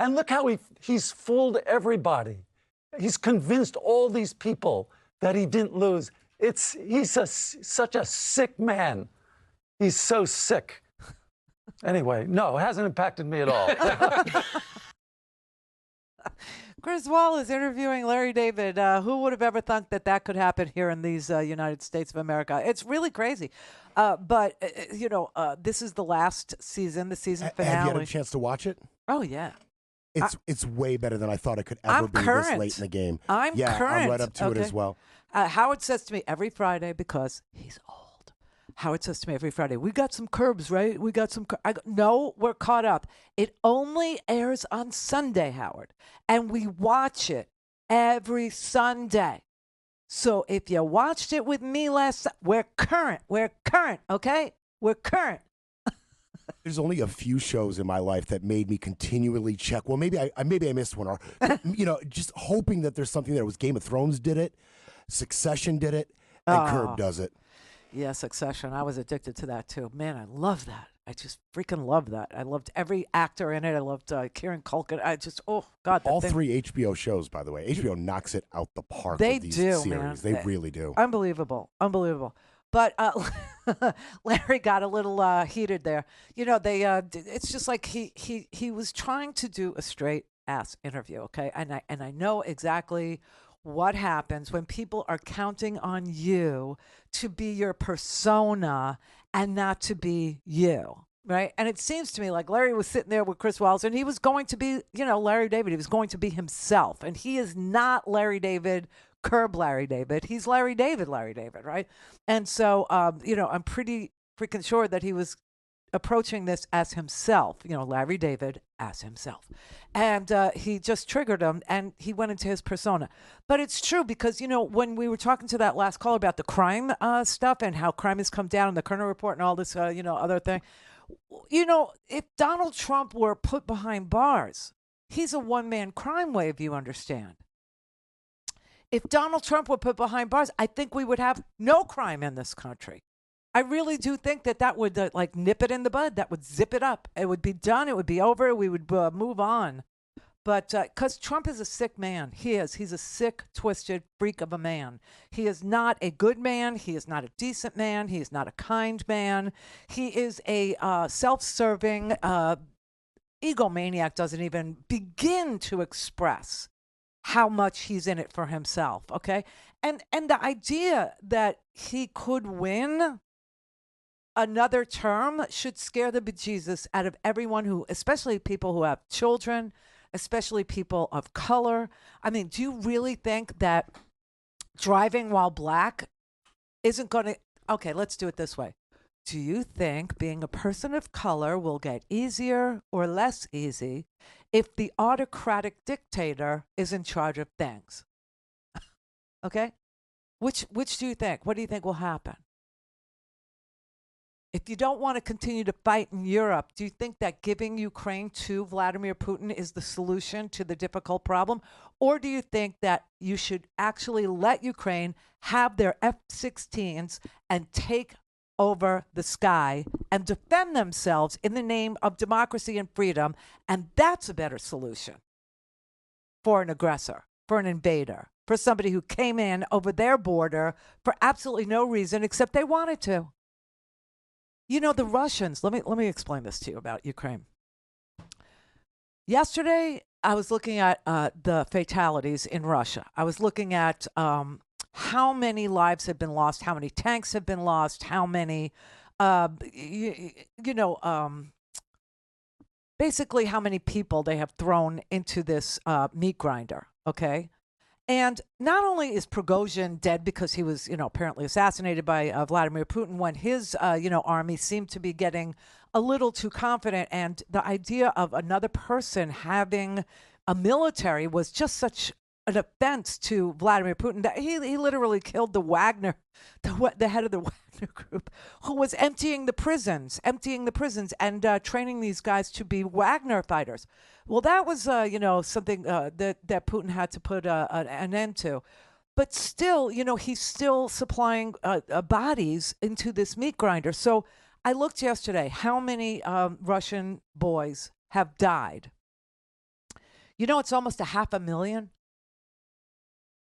And look how he's fooled everybody. He's convinced all these people that he didn't lose. He's such a sick man. He's so sick. Anyway, no, it hasn't impacted me at all. Chris Wall is interviewing Larry David. Who would have ever thought that could happen here in these United States of America? It's really crazy. But this is the last season, the season finale. Have you had a chance to watch it? Oh, yeah. It's way better than I thought it could ever be current. this late in the game. I'm current. I'm right up to it as well. Howard says to me every Friday, because he's old, Howard says to me every Friday, we got some curbs, right? We got some. I go, no, we're caught up. It only airs on Sunday, Howard, and we watch it every Sunday. So if you watched it with me last, we're current. We're current, okay? We're current. There's only a few shows in my life that made me continually check. Well, maybe I missed one, or just hoping that there's something there. It was Game of Thrones did it, Succession did it, and Curb does it. Yeah, Succession. I was addicted to that too. Man, I love that. I just freaking love that. I loved every actor in it. I loved Kieran Culkin. I just, oh God. All three HBO shows, by the way. HBO knocks it out the park They with these do, series. man. They really do. Unbelievable. Unbelievable. But Larry got a little heated there. It's just like he was trying to do a straight ass interview, okay? And I know exactly what happens when people are counting on you to be your persona and not to be you, right? And it seems to me like Larry was sitting there with Chris Wallace and he was going to be, Larry David. He was going to be himself. And he is not Larry David, Curb Larry David. He's Larry David, right? And so, I'm pretty freaking sure that he was approaching this as himself, Larry David as himself. And he just triggered him and he went into his persona. But it's true because, when we were talking to that last caller about the crime stuff and how crime has come down in the Kerner report and all this, other thing, if Donald Trump were put behind bars, he's a one-man crime wave, you understand. If Donald Trump were put behind bars, I think we would have no crime in this country. I really do think that would nip it in the bud. That would zip it up. It would be done. It would be over. We would move on. But because Trump is a sick man. He is. He's a sick, twisted freak of a man. He is not a good man. He is not a decent man. He is not a kind man. He is a self-serving egomaniac. Doesn't even begin to express how much he's in it for himself, okay? And the idea that he could win another term should scare the bejesus out of everyone who, especially people who have children, especially people of color. I mean, do you really think that driving while black isn't going to... Okay, let's do it this way. Do you think being a person of color will get easier or less easy if the autocratic dictator is in charge of things? Okay? Which do you think? What do you think will happen? If you don't want to continue to fight in Europe, do you think that giving Ukraine to Vladimir Putin is the solution to the difficult problem? Or do you think that you should actually let Ukraine have their F-16s and take over the sky and defend themselves in the name of democracy and freedom? And that's a better solution for an aggressor, for an invader, for somebody who came in over their border for absolutely no reason except they wanted to. The Russians, let me explain this to you about Ukraine. Yesterday, I was looking at the fatalities in Russia. I was looking at how many lives have been lost, how many tanks have been lost, how many, basically how many people they have thrown into this meat grinder, okay? And not only is Prigozhin dead because he was, apparently assassinated by Vladimir Putin when his, army seemed to be getting a little too confident. And the idea of another person having a military was just such an offense to Vladimir Putin that he literally killed the Wagner, the head of the Wagner group, who was emptying the prisons and training these guys to be Wagner fighters. Well, that was, something that Putin had to put an end to. But still, he's still supplying bodies into this meat grinder. So I looked yesterday how many Russian boys have died. It's almost 500,000.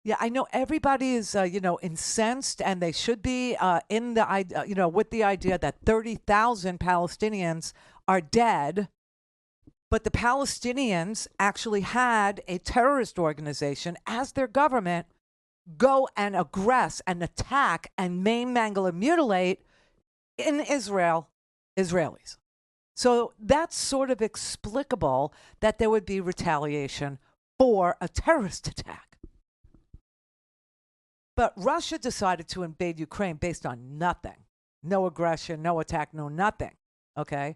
Yeah, I know everybody is, incensed, and they should be in the, with the idea that 30,000 Palestinians are dead. But the Palestinians actually had a terrorist organization as their government go and aggress and attack and maim, mangle, and mutilate in Israel, Israelis. So that's sort of explicable that there would be retaliation for a terrorist attack. But Russia decided to invade Ukraine based on nothing. no aggression, no attack, no nothing. Okay?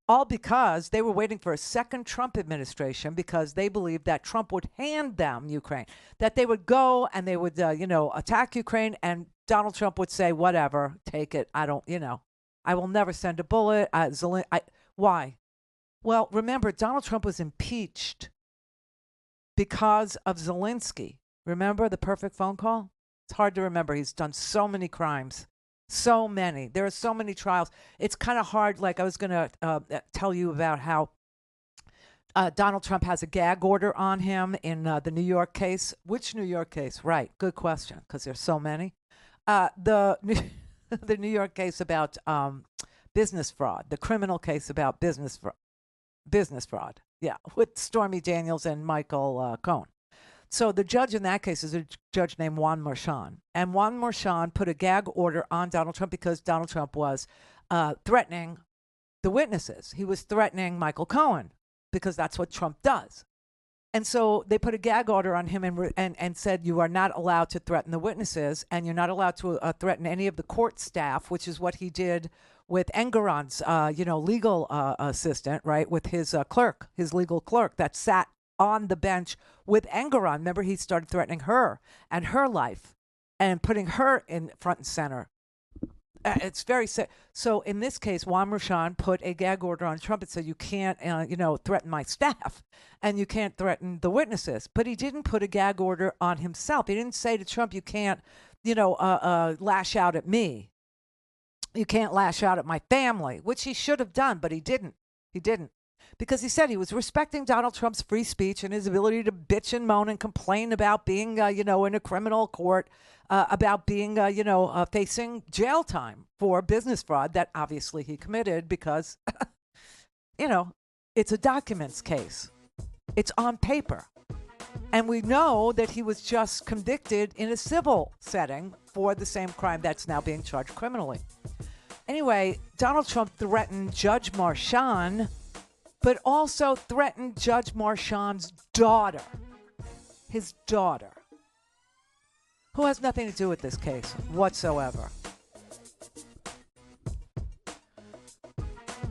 All because they were waiting for a second Trump administration because they believed that Trump would hand them Ukraine, that they would go and they would, attack Ukraine, and Donald Trump would say, whatever, take it. I don't, I will never send a bullet. Why? Well, remember, Donald Trump was impeached because of Zelensky. Remember the perfect phone call? It's hard to remember. He's done so many crimes. So many. There are so many trials. It's kind of hard. Like I was going to tell you about how Donald Trump has a gag order on him in the New York case. Which New York case? Right. Good question, because there's so many. The New York case about business fraud, the criminal case about business fraud. Yeah, with Stormy Daniels and Michael Cohen. So the judge in that case is a judge named Juan Merchan. And Juan Merchan put a gag order on Donald Trump because Donald Trump was threatening the witnesses. He was threatening Michael Cohen because that's what Trump does. And so they put a gag order on him and said, you are not allowed to threaten the witnesses, and you're not allowed to threaten any of the court staff, which is what he did with Engoron's, legal assistant, right, with his clerk, his legal clerk that sat on the bench with Engoron. Remember, he started threatening her and her life and putting her in front and center. It's very sick. So in this case, Juan Merchan put a gag order on Trump and said, you can't, threaten my staff and you can't threaten the witnesses. But he didn't put a gag order on himself. He didn't say to Trump, you can't, lash out at me. You can't lash out at my family, which he should have done, but he didn't. He didn't. Because he said he was respecting Donald Trump's free speech and his ability to bitch and moan and complain about being, in a criminal court, about being, facing jail time for business fraud that obviously he committed because, it's a documents case. It's on paper. And we know that he was just convicted in a civil setting for the same crime that's now being charged criminally. Anyway, Donald Trump threatened Judge Merchan, but also threatened Judge Merchan's daughter, his daughter, who has nothing to do with this case whatsoever.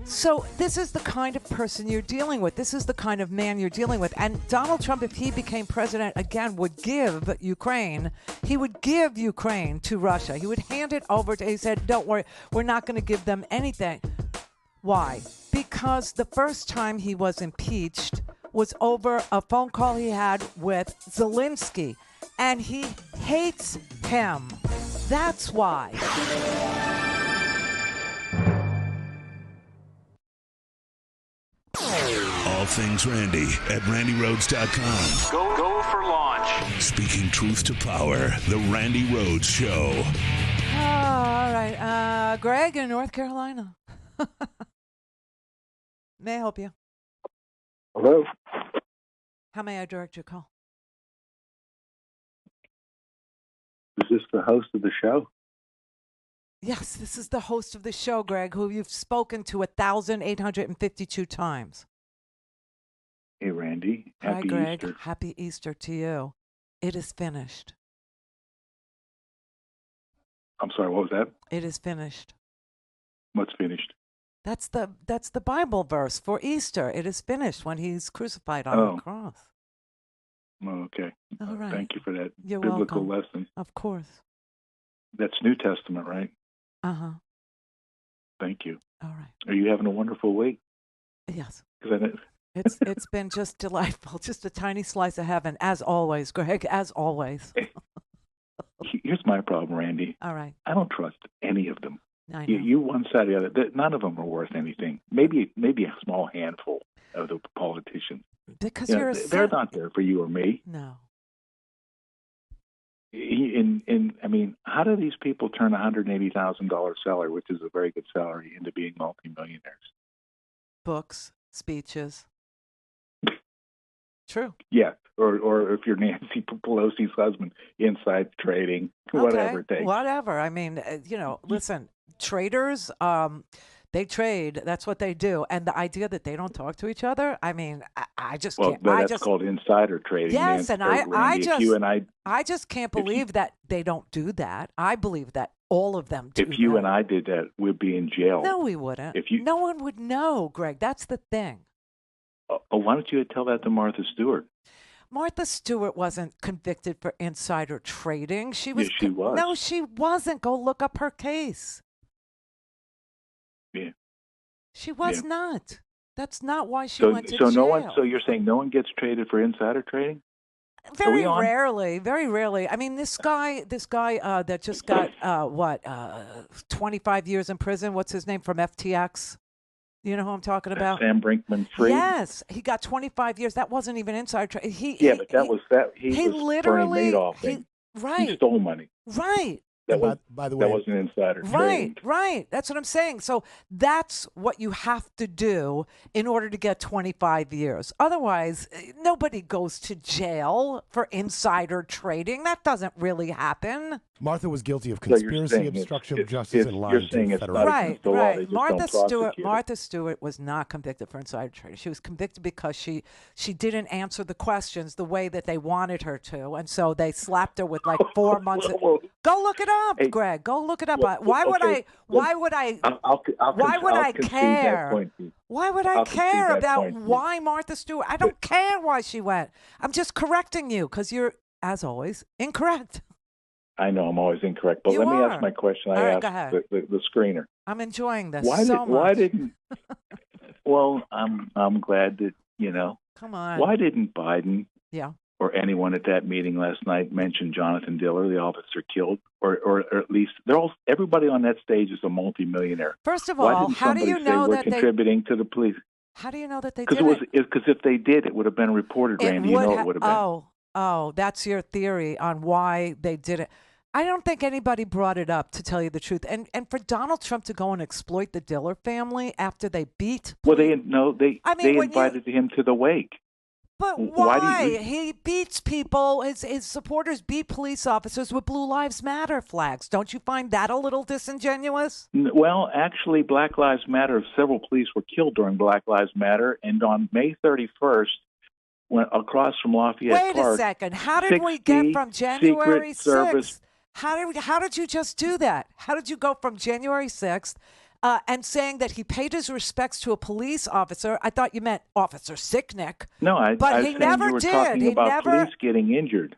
So this is the kind of person you're dealing with. This is the kind of man you're dealing with. And Donald Trump, if he became president again, would give Ukraine. He would give Ukraine to Russia. He would hand it over to, he said, don't worry, we're not going to give them anything. Why? Because the first time he was impeached was over a phone call he had with Zelensky, and he hates him. That's why. All things Randi at RandiRhodes.com. Go for launch. Speaking truth to power, the Randi Rhodes Show. All right. Greg in North Carolina. May I help you? Hello? How may I direct your call? Is this the host of the show? Yes, this is the host of the show, Greg, who you've spoken to 1,852 times. Hey, Randi. Hi, Happy Greg. Easter. Happy Easter to you. It is finished. I'm sorry, what was that? It is finished. What's finished? That's the Bible verse for Easter. It is finished when he's crucified on the cross. Oh, okay. All right. Thank you for that You're biblical welcome. lesson. Of course. That's New Testament, right? Uh-huh. Thank you. All right. Are you having a wonderful week? Yes. It's been just delightful. Just a tiny slice of heaven, as always, Greg, as always. Here's my problem, Randi. All right. I don't trust any of them. I know. You one side or the other. None of them are worth anything. Maybe a small handful of the politicians. Because they're not there for you or me. No. I mean, how do these people turn a $180,000 salary, which is a very good salary, into being multimillionaires? Books, speeches. True. Yeah, or if you're Nancy Pelosi's husband, inside trading, whatever it takes. Whatever. I mean, listen, traders, They trade. That's what they do. And the idea that they don't talk to each other, I mean, I just Well, can't. but that's called insider trading. Yes, and Randy, I just can't believe that they don't do that. I believe that all of them do If you that. and I did that, we'd be in jail. No, we wouldn't. No one would know, Greg. That's the thing. Why don't you tell that to Martha Stewart? Martha Stewart wasn't convicted for insider trading. She was. Yes, she was. No, she wasn't. Go look up her case. Yeah. She was not. That's not why she So, went to so jail. no one. So you're saying no one gets traded for insider trading? Very rarely. Very rarely. I mean, this guy that just got 25 years in prison. What's his name from FTX? You know who I'm talking about? Sam Brinkman-Fried. Yes, he got 25 years. That wasn't even insider trading. But that was literally Bernie Madoff thing. Right. He stole money. Right. That was, by the way, that wasn't insider Right, trading. right. That's what I'm saying. So that's what you have to do in order to get 25 years. Otherwise, nobody goes to jail for insider trading. That doesn't really happen. Martha was guilty of So you're conspiracy, saying obstruction it's- of justice, and lying you're saying to it's federal. not Right, against the law, they right. just don't prosecute it. Martha Stewart was not convicted for insider trading. She was convicted because she didn't answer the questions the way that they wanted her to, and so they slapped her with like 4 months. Go look it up, Greg. Go look it up. Why would I care? Why would I care about why Martha Stewart? I don't care why she went. I'm just correcting you because you're, as always, incorrect. I know I'm always incorrect, but let me ask my question. All right, go asked ahead. the screener. I'm enjoying this Why so much. Why didn't? Well, I'm glad that Come on. Why didn't Biden Yeah. or anyone at that meeting last night mention Jonathan Diller, the officer killed, or at least everybody on that stage is a multimillionaire. First of Why all, didn't how do you somebody say know we're that contributing to the police? How do you know that they Because did it? Because if they did, it would have been reported, Randy. You know it would have been. Oh, that's your theory on why they did it. I don't think anybody brought it up, to tell you the truth. And for Donald Trump to go and exploit the Diller family after they beat. Well, they invited him to the wake. But why? He beats people. His supporters beat police officers with Blue Lives Matter flags. Don't you find that a little disingenuous? Well, actually, Black Lives Matter. Several police were killed during Black Lives Matter, and on May 31st, went across from Lafayette Park. Wait a second. How did we get from January 6th? How did you just do that? How did you go from January 6th and saying that he paid his respects to a police officer? I thought you meant Officer Sicknick. No, I but was he saying never you were did. talking He about never. Police getting injured.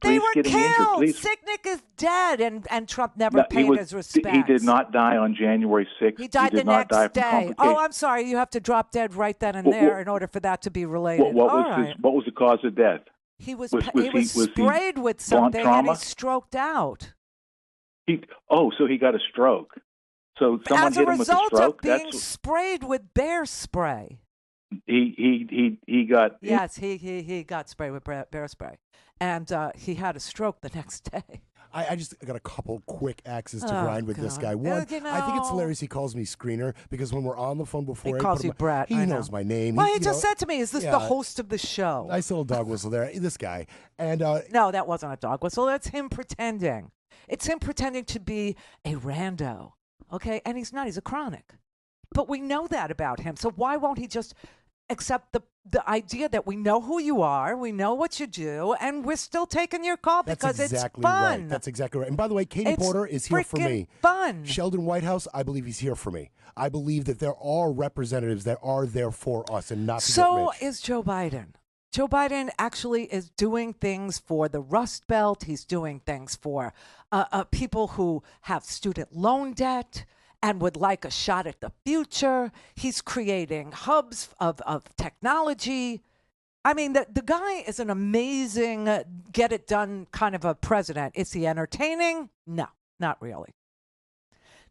They Police were getting killed. injured. Police. Sicknick is dead, and Trump never paid his respects. He did not die on January 6th. He died did the not next die from day. complications. Oh, I'm sorry. You have to drop dead right then and there in order for that to be related. What All was right. what was the cause of death? He was he sprayed with blunt something and trauma? he stroked out. So he got a stroke. So someone As a hit him with a result stroke. of being sprayed with bear spray. He got. Yes, he got sprayed with bear spray, and he had a stroke the next day. I just got a couple quick axes to grind with this guy. One, I think it's hilarious he calls me screener because when we're on the phone before he calls you Brett. He knows my name. Well, he just said to me, "Is this the host of the show?" Nice little dog whistle there. This guy. And no, that wasn't a dog whistle. That's him pretending. It's him pretending to be a rando. Okay, and he's not. He's a chronic. But we know that about him. So why won't he just accept the idea that we know who you are, we know what you do, and we're still taking your call because it's fun. Right. That's exactly right. And by the way, Katie Porter is here for me. Fun. Sheldon Whitehouse, I believe he's here for me. I believe that there are representatives that are there for us and not to get rich. So is Joe Biden. Joe Biden actually is doing things for the Rust Belt. He's doing things for people who have student loan debt and would like a shot at the future. He's creating hubs of technology. I mean, the guy is an amazing get-it-done kind of a president. Is he entertaining? No, not really.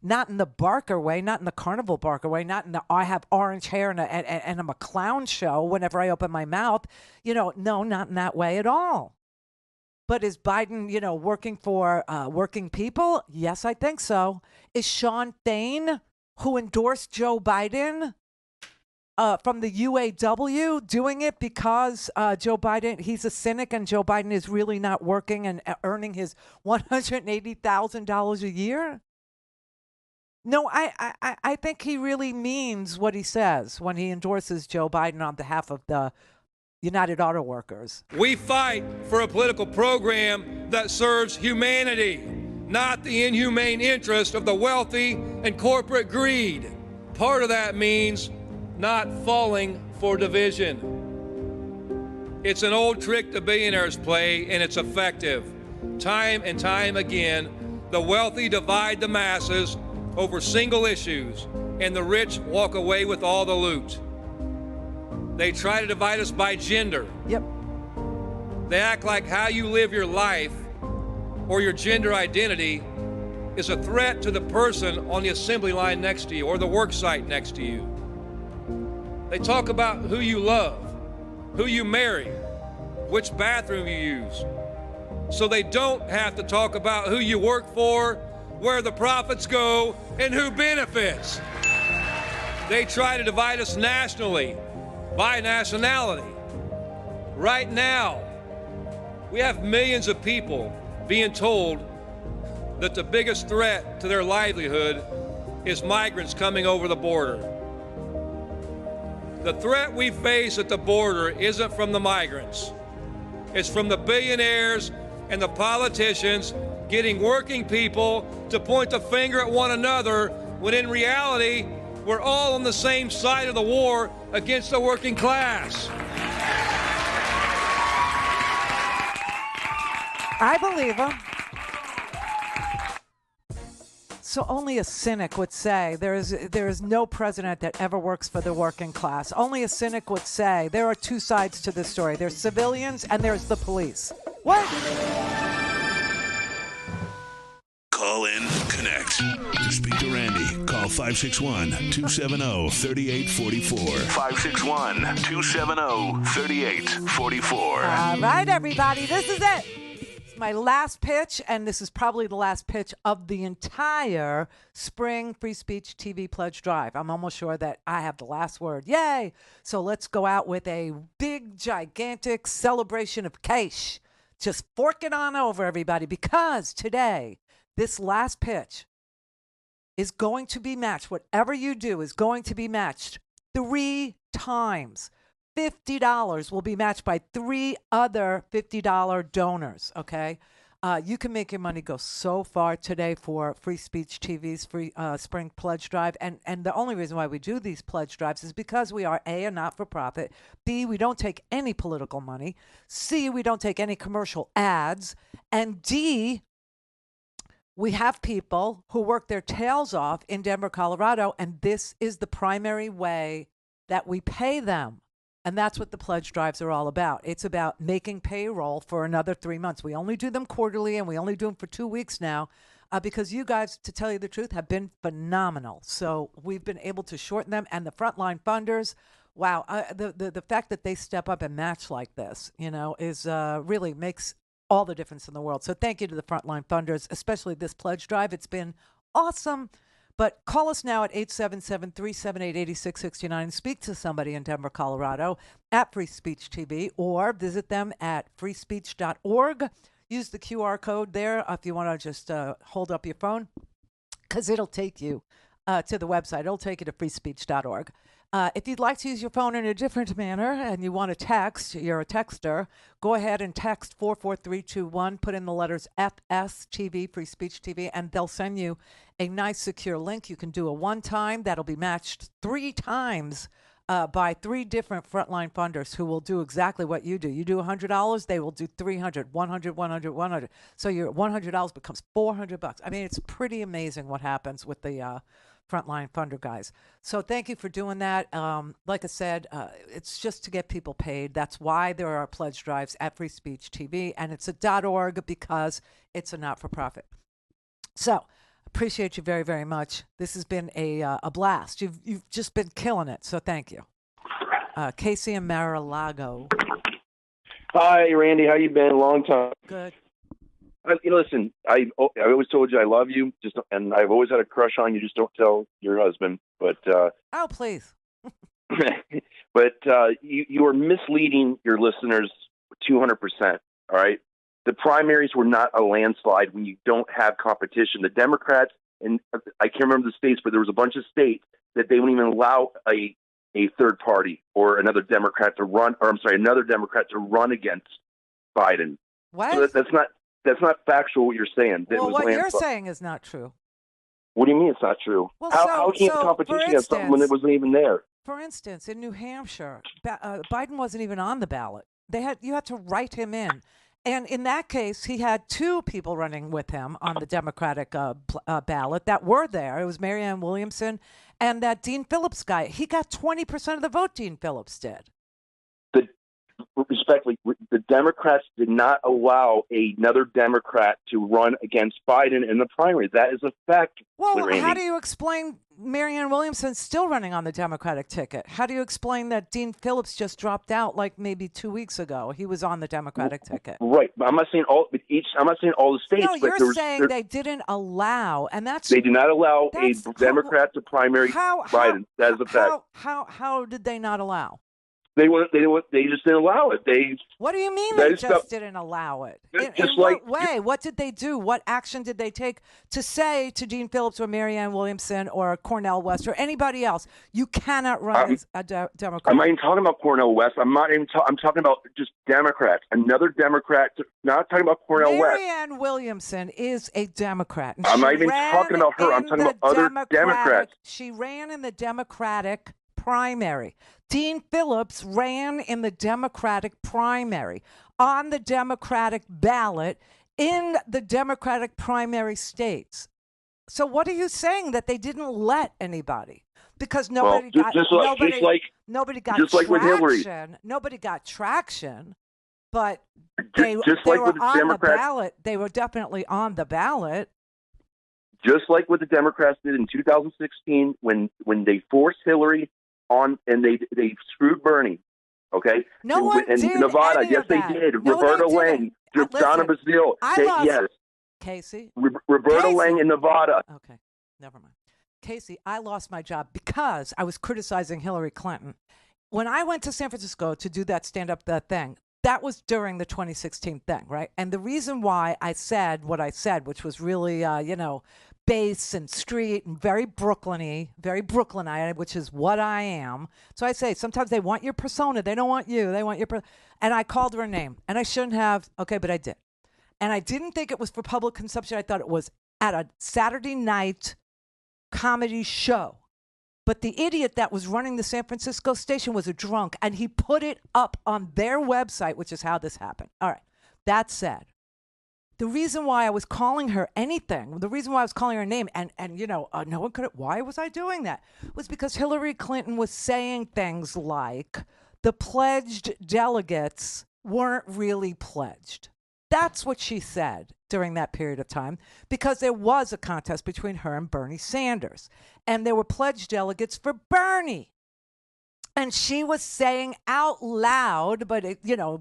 Not in the Barker way, not in the Carnival Barker way, not in the I have orange hair and I'm a clown show whenever I open my mouth. No, not in that way at all. But is Biden, working for working people? Yes, I think so. Is Sean Fain, who endorsed Joe Biden from the UAW, doing it because Joe Biden, he's a cynic and Joe Biden is really not working and earning his $180,000 a year? No, I think he really means what he says when he endorses Joe Biden on behalf of the United Auto Workers. We fight for a political program that serves humanity, not the inhumane interest of the wealthy and corporate greed. Part of that means not falling for division. It's an old trick the billionaires play, and it's effective. Time and time again, the wealthy divide the masses over single issues, and the rich walk away with all the loot. They try to divide us by gender. Yep. They act like how you live your life or your gender identity is a threat to the person on the assembly line next to you or the work site next to you. They talk about who you love, who you marry, which bathroom you use. So they don't have to talk about who you work for, where the profits go, and who benefits. They try to divide us nationally, by nationality. Right now, we have millions of people being told that the biggest threat to their livelihood is migrants coming over the border. The threat we face at the border isn't from the migrants. It's from the billionaires and the politicians getting working people to point the finger at one another when in reality, we're all on the same side of the war against the working class. I believe him. So only a cynic would say there is no president that ever works for the working class. Only a cynic would say there are two sides to this story. There's civilians and there's the police. What? Call in, connect. To speak to Randi, call 561-270-3844. 561-270-3844. All right, everybody, this is it. It's my last pitch, and this is probably the last pitch of the entire Spring Free Speech TV Pledge Drive. I'm almost sure that I have the last word. Yay! So let's go out with a big, gigantic celebration of cash. Just fork it on over, everybody, because today, this last pitch is going to be matched. Whatever you do is going to be matched 3 times. $50 will be matched by 3 other $50 donors, okay? You can make your money go so far today for Free Speech TV's free Spring Pledge Drive. And the only reason why we do these pledge drives is because we are A, a not-for-profit, B, we don't take any political money, C, we don't take any commercial ads, and D, we have people who work their tails off in Denver, Colorado, and this is the primary way that we pay them. And that's what the pledge drives are all about. It's about making payroll for another 3 months. We only do them quarterly, and we only do them for 2 weeks now because you guys, to tell you the truth, have been phenomenal. So we've been able to shorten them. And the frontline funders, wow, the fact that they step up and match like this, is really makes all the difference in the world. So thank you to the frontline funders, especially this pledge drive. It's been awesome. But call us now at 877-378-8669 and speak to somebody in Denver, Colorado at Free Speech TV, or visit them at freespeech.org. Use the QR code there if you want to just hold up your phone, because it'll take you to the website. It'll take you to freespeech.org. If you'd like to use your phone in a different manner and you want to text, you're a texter, go ahead and text 44321, put in the letters FSTV, Free Speech TV, and they'll send you a nice secure link. You can do a one-time. That'll be matched 3 times by 3 different frontline funders who will do exactly what you do. You do $100, they will do $300, $100, $100, $100. So your $100 becomes $400. I mean, it's pretty amazing what happens with the frontline funder guys. So thank you for doing that. Like I said, it's just to get people paid. That's why there are pledge drives at Free Speech TV, and it's a .org because it's a not-for-profit. So appreciate you very, very much. This has been a blast. You've just been killing it, so thank you. Casey and Mar-a-Lago. Hi, Randi. How you been? Long time. Good. Listen, I always told you I love you, and I've always had a crush on you. Just don't tell your husband. But oh, please. But you are misleading your listeners 200%. All right, the primaries were not a landslide when you don't have competition. The Democrats and I can't remember the states, but there was a bunch of states that they wouldn't even allow a third party or another Democrat to run, or I'm sorry, another Democrat to run against Biden. What? So that's not factual what you're saying. Well, what you're saying is not true. What do you mean it's not true? Well, how can you have competition against something when it wasn't even there? For instance, in New Hampshire, Biden wasn't even on the ballot. You had to write him in. And in that case, he had two people running with him on the Democratic ballot that were there. It was Marianne Williamson and that Dean Phillips guy. He got 20% of the vote, Dean Phillips did. Respectfully, the Democrats did not allow another Democrat to run against Biden in the primary. That is a fact. Well, how do you explain Marianne Williamson still running on the Democratic ticket? How do you explain that Dean Phillips just dropped out like maybe 2 weeks ago? He was on the Democratic ticket. Right, but I'm not saying all. I'm not saying all the states. No, you're saying they didn't allow, and they did not allow a Democrat to primary Biden. That is a fact. How did they not allow? They just didn't allow it. What do you mean they just didn't allow it? In what way? What did they do? What action did they take to say to Dean Phillips or Marianne Williamson or Cornel West or anybody else, you cannot run as a Democrat? I'm not even talking about Cornel West. I'm talking about just Democrats. Another Democrat. Not talking about Cornel West. Marianne Williamson is a Democrat. I'm not even talking about her. I'm talking about other Democrats. She ran in the Democratic primary. Dean Phillips ran in the Democratic primary on the Democratic ballot in the Democratic primary states. So what are you saying, that they didn't let anybody? Because nobody got traction. With Hillary. Nobody got traction, but they were on the ballot. They were definitely on the ballot. Just like what the Democrats did in 2016 when they forced Hillary on, and they screwed Bernie, okay? No one did Nevada, any yes, of they that. did. No, Roberta Lang, Donna Bazile, yes. Casey? Roberta Lang in Nevada. Okay, never mind. Casey, I lost my job because I was criticizing Hillary Clinton. When I went to San Francisco to do that stand-up thing, that was during the 2016 thing, right? And the reason why I said what I said, which was really, base and street and very Brooklynite, which is what I am. So I say sometimes they want your persona. They don't want you. They want your and I called her a name, and I shouldn't have. Okay, but I did. And I didn't think it was for public consumption. I thought it was at a Saturday night comedy show. But the idiot that was running the San Francisco station was a drunk, and he put it up on their website, which is how this happened. All right. That said, the reason why I was calling her anything, the reason why I was calling her name, and no one could. Why was I doing that? Was because Hillary Clinton was saying things like the pledged delegates weren't really pledged. That's what she said during that period of time, because there was a contest between her and Bernie Sanders, and there were pledged delegates for Bernie. And she was saying out loud, but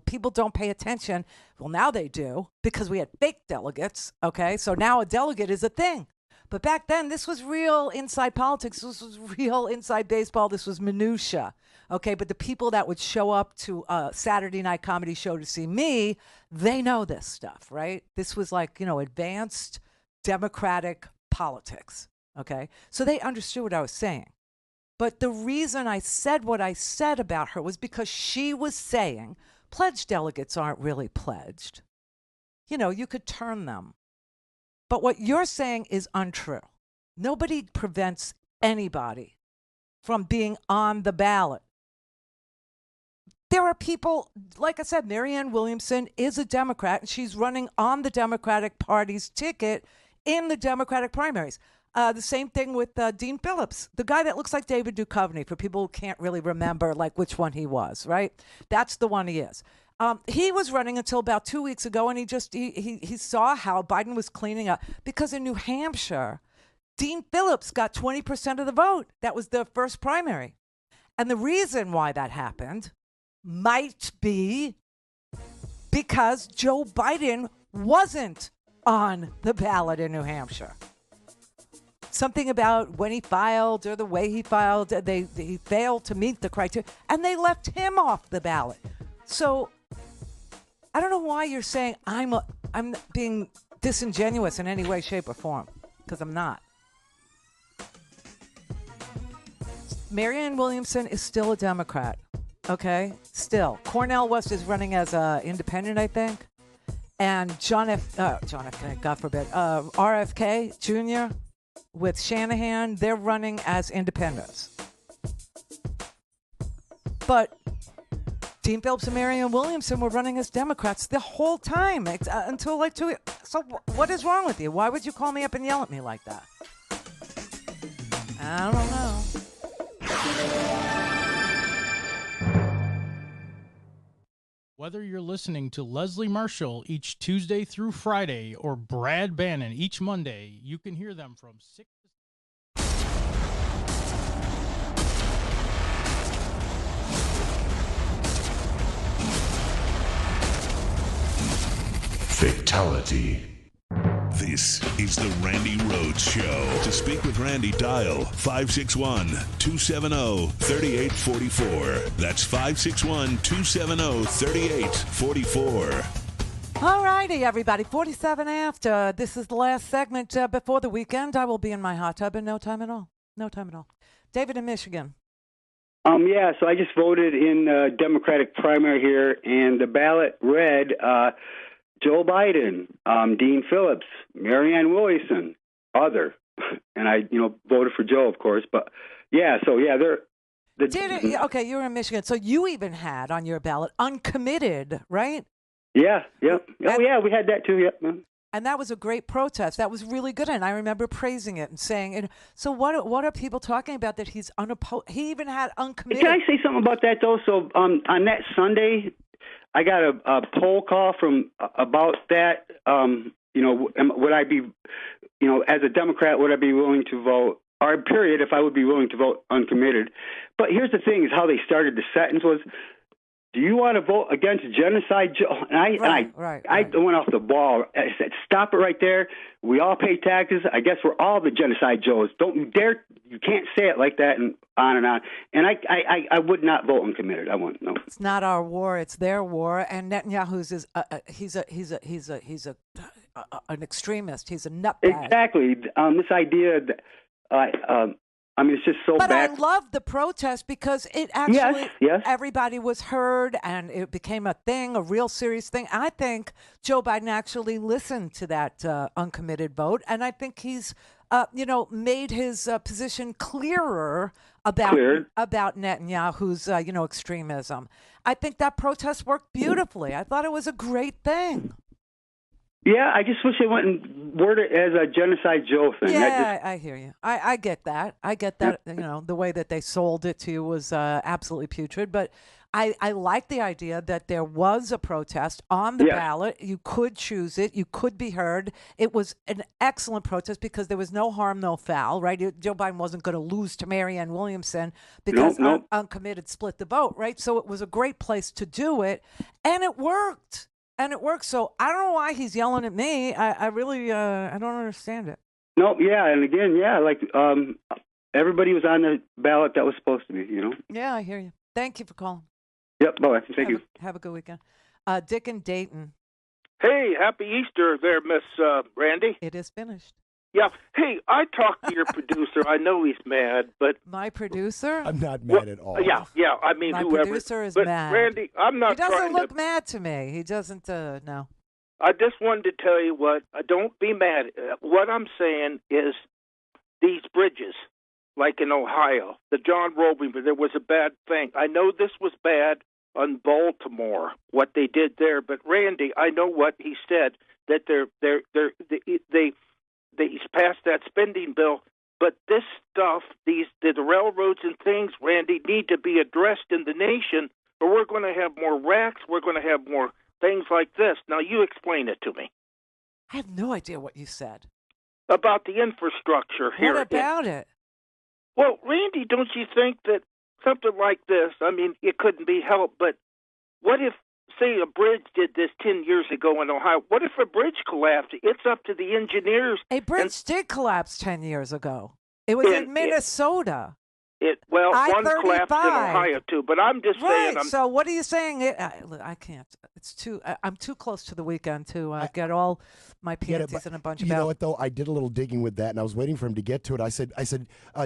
people don't pay attention. Well, now they do, because we had fake delegates. Okay, so now a delegate is a thing. But back then, this was real inside politics. This was real inside baseball. This was minutia. Okay, but the people that would show up to a Saturday night comedy show to see me, they know this stuff, right? This was like, advanced Democratic politics. Okay, so they understood what I was saying. But the reason I said what I said about her was because she was saying pledged delegates aren't really pledged. You could turn them. But what you're saying is untrue. Nobody prevents anybody from being on the ballot. There are people, like I said, Marianne Williamson is a Democrat, and she's running on the Democratic Party's ticket in the Democratic primaries. The same thing with Dean Phillips, the guy that looks like David Duchovny, for people who can't really remember which one he was, right? That's the one he is. He was running until about 2 weeks ago, and he saw how Biden was cleaning up, because in New Hampshire, Dean Phillips got 20% of the vote. That was the first primary. And the reason why that happened might be because Joe Biden wasn't on the ballot in New Hampshire. Something about when he filed or the way he filed, he failed to meet the criteria, and they left him off the ballot. So I don't know why you're saying I'm being disingenuous in any way, shape, or form, because I'm not. Marianne Williamson is still a Democrat. Okay, still. Cornel West is running as an independent, I think. And John F. Kennedy, God forbid, RFK Jr. with Shanahan, they're running as independents. But Dean Phillips and Marianne Williamson were running as Democrats the whole time until like 2 years. So what is wrong with you? Why would you call me up and yell at me like that? I don't know. Whether you're listening to Leslie Marshall each Tuesday through Friday or Brad Bannon each Monday, you can hear them from 6 to Fatality. This is the Randi Rhodes Show. To speak with Randi, dial 561-270-3844. That's 561-270-3844. All righty, everybody. 47 after. This is the last segment before the weekend. I will be in my hot tub in no time at all. No time at all. David in Michigan. Yeah, so I just voted in the Democratic primary here, and the ballot read Joe Biden, Dean Phillips, Marianne Williamson, other. And I, voted for Joe, of course. But, yeah, they're... Okay, you were in Michigan. So you even had on your ballot uncommitted, right? Yeah, yep. Oh, yeah, we had that too, yep. And that was a great protest. That was really good. And I remember praising it and saying, so what are people talking about that he's unopposed? He even had uncommitted. Can I say something about that, though? So on that Sunday, I got a poll call from about that. Would I be, as a Democrat, would I be willing to vote, or period, if I would be willing to vote uncommitted? But here's the thing, is how they started the sentence was, do you want to vote against genocide, Joe? And I went off the ball. I said, stop it right there. We all pay taxes. I guess we're all the genocide Joes. Don't you dare. You can't say it like that and on and on. And I would not vote uncommitted. I wouldn't. No. It's not our war. It's their war. And Netanyahu's an extremist. He's a nutbag. Exactly. This idea that it's just so bad. But I back. love the protest because it actually, yes. everybody was heard and it became a thing, a real serious thing. I think Joe Biden actually listened to that uncommitted vote. And I think he's, made his position clearer about Netanyahu's, extremism. I think that protest worked beautifully. I thought it was a great thing. Yeah, I just wish they went and worded it as a genocide Joe thing. Yeah, I hear you. I get that. The way that they sold it to you was absolutely putrid. But I like the idea that there was a protest on the ballot. You could choose it. You could be heard. It was an excellent protest because there was no harm, no foul, right? Joe Biden wasn't going to lose to Marianne Williamson because uncommitted split the vote, right? So it was a great place to do it, and it worked. So I don't know why he's yelling at me. I really I don't understand it. No, yeah, and again, everybody was on the ballot that was supposed to be, Yeah, I hear you. Thank you for calling. Yep, bye. Thank you. Have a good weekend. Dick and Dayton. Hey, happy Easter there, Miss Randi. It is finished. Yeah. Hey, I talked to your producer. I know he's mad, but... My producer? I'm not mad at all. Yeah. I mean, my whoever. producer is but mad. Randi, I'm not He doesn't trying look to... mad to me. He doesn't, no. I just wanted to tell you what, don't be mad. What I'm saying is these bridges, like in Ohio, the John Robing, there was a bad thing. I know this was bad on Baltimore, what they did there, but Randi, I know what he said, that he's passed that spending bill, but this stuff, the railroads and things, Randi, need to be addressed in the nation, or we're going to have more wrecks, we're going to have more things like this. Now, you explain it to me. I have no idea what you said. About the infrastructure here. What about it? Well, Randi, don't you think that something like this, I mean, it couldn't be helped, but what if, say, a bridge did this 10 years ago in Ohio? What if a bridge collapsed? It's up to the engineers. A bridge did collapse 10 years ago. It was in Minnesota. One collapsed in Ohio too, but I'm just saying. So what are you saying? I can't. It's too. I'm too close to the weekend to get all my panties in a bunch of. You know what though? I did a little digging with that, and I was waiting for him to get to it. I said,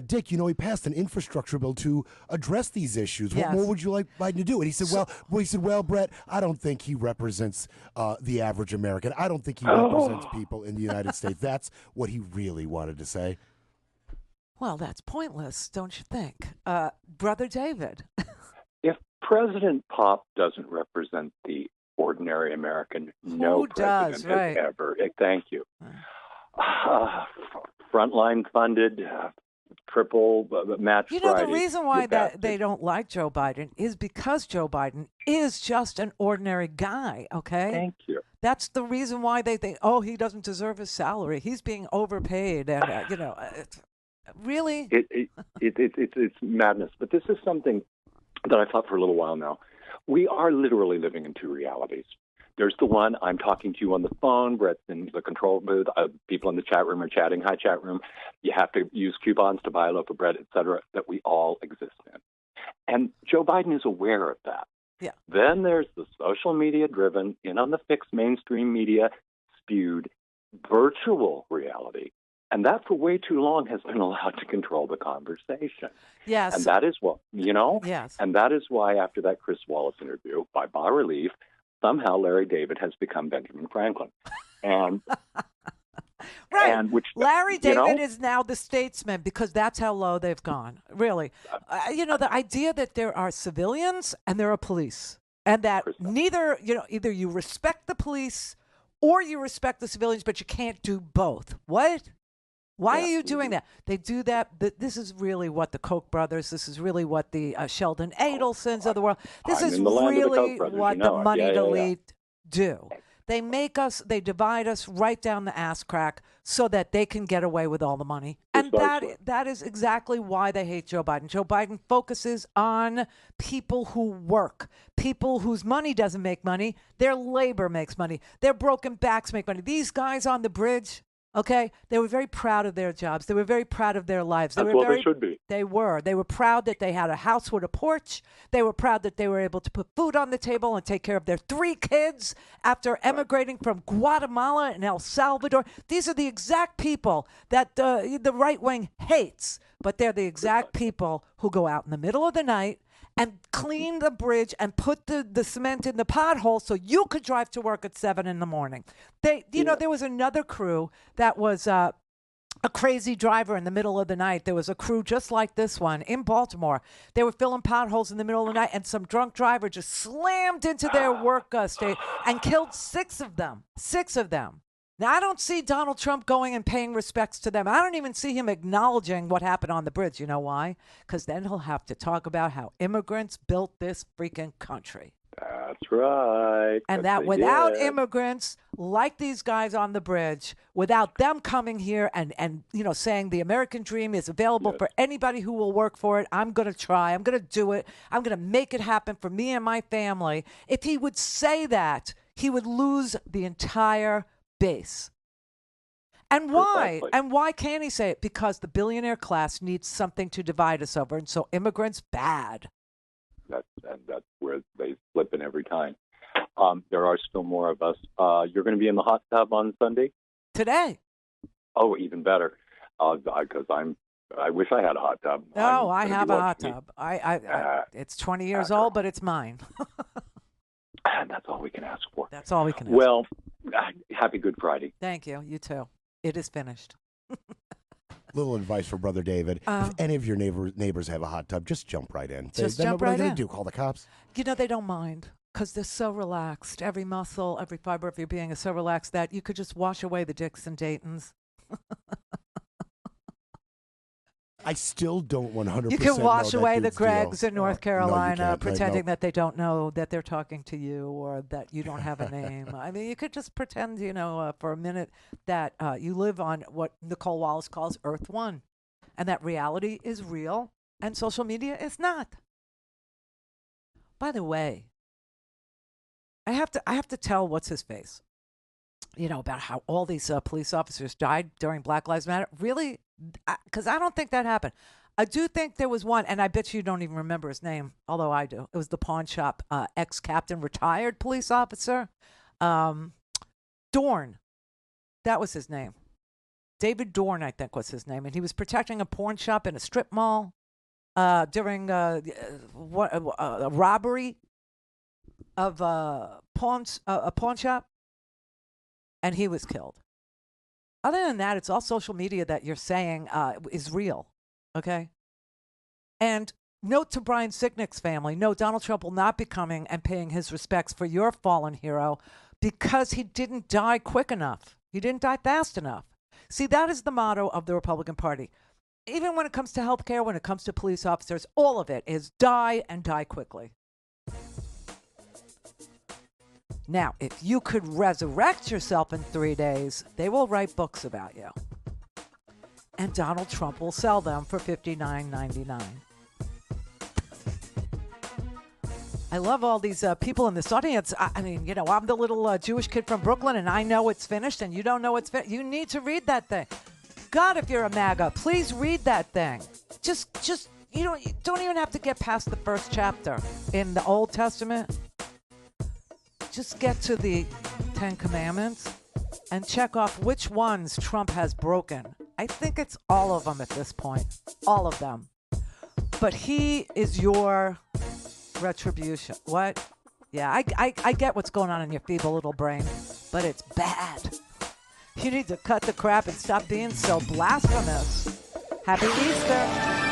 Dick, he passed an infrastructure bill to address these issues. What more would you like Biden to do? And he said, well, Brett, I don't think he represents the average American. I don't think he represents people in the United States. That's what he really wanted to say. Well, that's pointless, don't you think? Brother David. If President Pop doesn't represent the ordinary American, no president has ever. Thank you. Frontline funded, triple match Friday. The reason why they don't like Joe Biden is because Joe Biden is just an ordinary guy, okay? Thank you. That's the reason why they think, he doesn't deserve his salary. He's being overpaid, and, really? It's madness. But this is something that I've thought for a little while now. We are literally living in two realities. There's the one, I'm talking to you on the phone, Brett's in the control booth, people in the chat room are chatting, hi chat room, you have to use coupons to buy a loaf of bread, etc., that we all exist in. And Joe Biden is aware of that. Yeah. Then there's the social media driven, in on the fixed mainstream media spewed virtual reality. And that for way too long has been allowed to control the conversation. Yes. And that is what, Yes. And that is why after that Chris Wallace interview, by bas relief, somehow Larry David has become Benjamin Franklin. And right. And which, Larry David is now the statesman because that's how low they've gone. Really. The idea that there are civilians and there are police and that neither, either you respect the police or you respect the civilians, but you can't do both. What? Why are you doing that? They do that. This is really what the Koch brothers, this is really what the Sheldon Adelsons of the world, this is really what the moneyed elite do. They they divide us right down the ass crack so that they can get away with all the money. And that is exactly why they hate Joe Biden. Joe Biden focuses on people who work, people whose money doesn't make money. Their labor makes money. Their broken backs make money. These guys on the bridge, okay, they were very proud of their jobs. They were very proud of their lives. That's what they should be. They were. They were proud that they had a house with a porch. They were proud that they were able to put food on the table and take care of their 3 kids after emigrating from Guatemala and El Salvador. These are the exact people that the right wing hates, but they're the exact people who go out in the middle of the night and clean the bridge and put the cement in the pothole so you could drive to work at 7 in the morning. There was another crew that was a crazy driver in the middle of the night. There was a crew just like this one in Baltimore. They were filling potholes in the middle of the night, and some drunk driver just slammed into their work state and killed 6 of them. 6 of them. Now, I don't see Donald Trump going and paying respects to them. I don't even see him acknowledging what happened on the bridge. You know why? Because then he'll have to talk about how immigrants built this freaking country. That's right. And that without immigrants like these guys on the bridge, without them coming here and saying the American dream is available for anybody who will work for it, I'm going to try. I'm going to do it. I'm going to make it happen for me and my family. If he would say that, he would lose the entire base. And why? Precisely. And why can't he say it? Because the billionaire class needs something to divide us over. And so immigrants, bad. That's where they slip in every time. There are still more of us. You're going to be in the hot tub on Sunday? Today. Oh, even better. Because I wish I had a hot tub. No, I have a hot tub. It's 20 years old, but it's mine. That's all we can ask for. That's all we can ask Well, happy Good Friday. Thank you. You too. It is finished. Little advice for Brother David. If any of your neighbors have a hot tub, just jump right in. Just jump right in. What are they going to do? Call the cops? They don't mind because they're so relaxed. Every muscle, every fiber of your being is so relaxed that you could just wash away the Dicks and Daytons. I still don't 100%. You can wash know away the dude's deal. Gregs in North Carolina, no, pretending that they don't know that they're talking to you or that you don't have a name. I mean, you could just pretend, for a minute that you live on what Nicole Wallace calls Earth One, and that reality is real and social media is not. By the way, I have to tell what's his face, about how all these police officers died during Black Lives Matter. Really? Because I don't think that happened. I do think there was one, and I bet you don't even remember his name, although I do. It was the pawn shop ex-captain, retired police officer, Dorn. That was his name. David Dorn, I think, was his name, and he was protecting a pawn shop in a strip mall during a robbery of a pawn shop, and he was killed. Other than that, it's all social media that you're saying is real, okay? And note to Brian Sicknick's family, no, Donald Trump will not be coming and paying his respects for your fallen hero because he didn't die quick enough. He didn't die fast enough. See, that is the motto of the Republican Party. Even when it comes to health care, when it comes to police officers, all of it is die and die quickly. Now, if you could resurrect yourself in 3 days, they will write books about you. And Donald Trump will sell them for $59.99. I love all these people in this audience. I mean, you know, I'm the little Jewish kid from Brooklyn, and I know it's finished, and you don't know it's finished. You need to read that thing. God, if you're a MAGA, please read that thing. Just you don't even have to get past the first chapter in the Old Testament. Just get to the 10 Commandments and check off which ones Trump has broken. I think it's all of them at this point. All of them. But he is your retribution. What? Yeah, I get what's going on in your feeble little brain, but it's bad. You need to cut the crap and stop being so blasphemous. Happy Easter.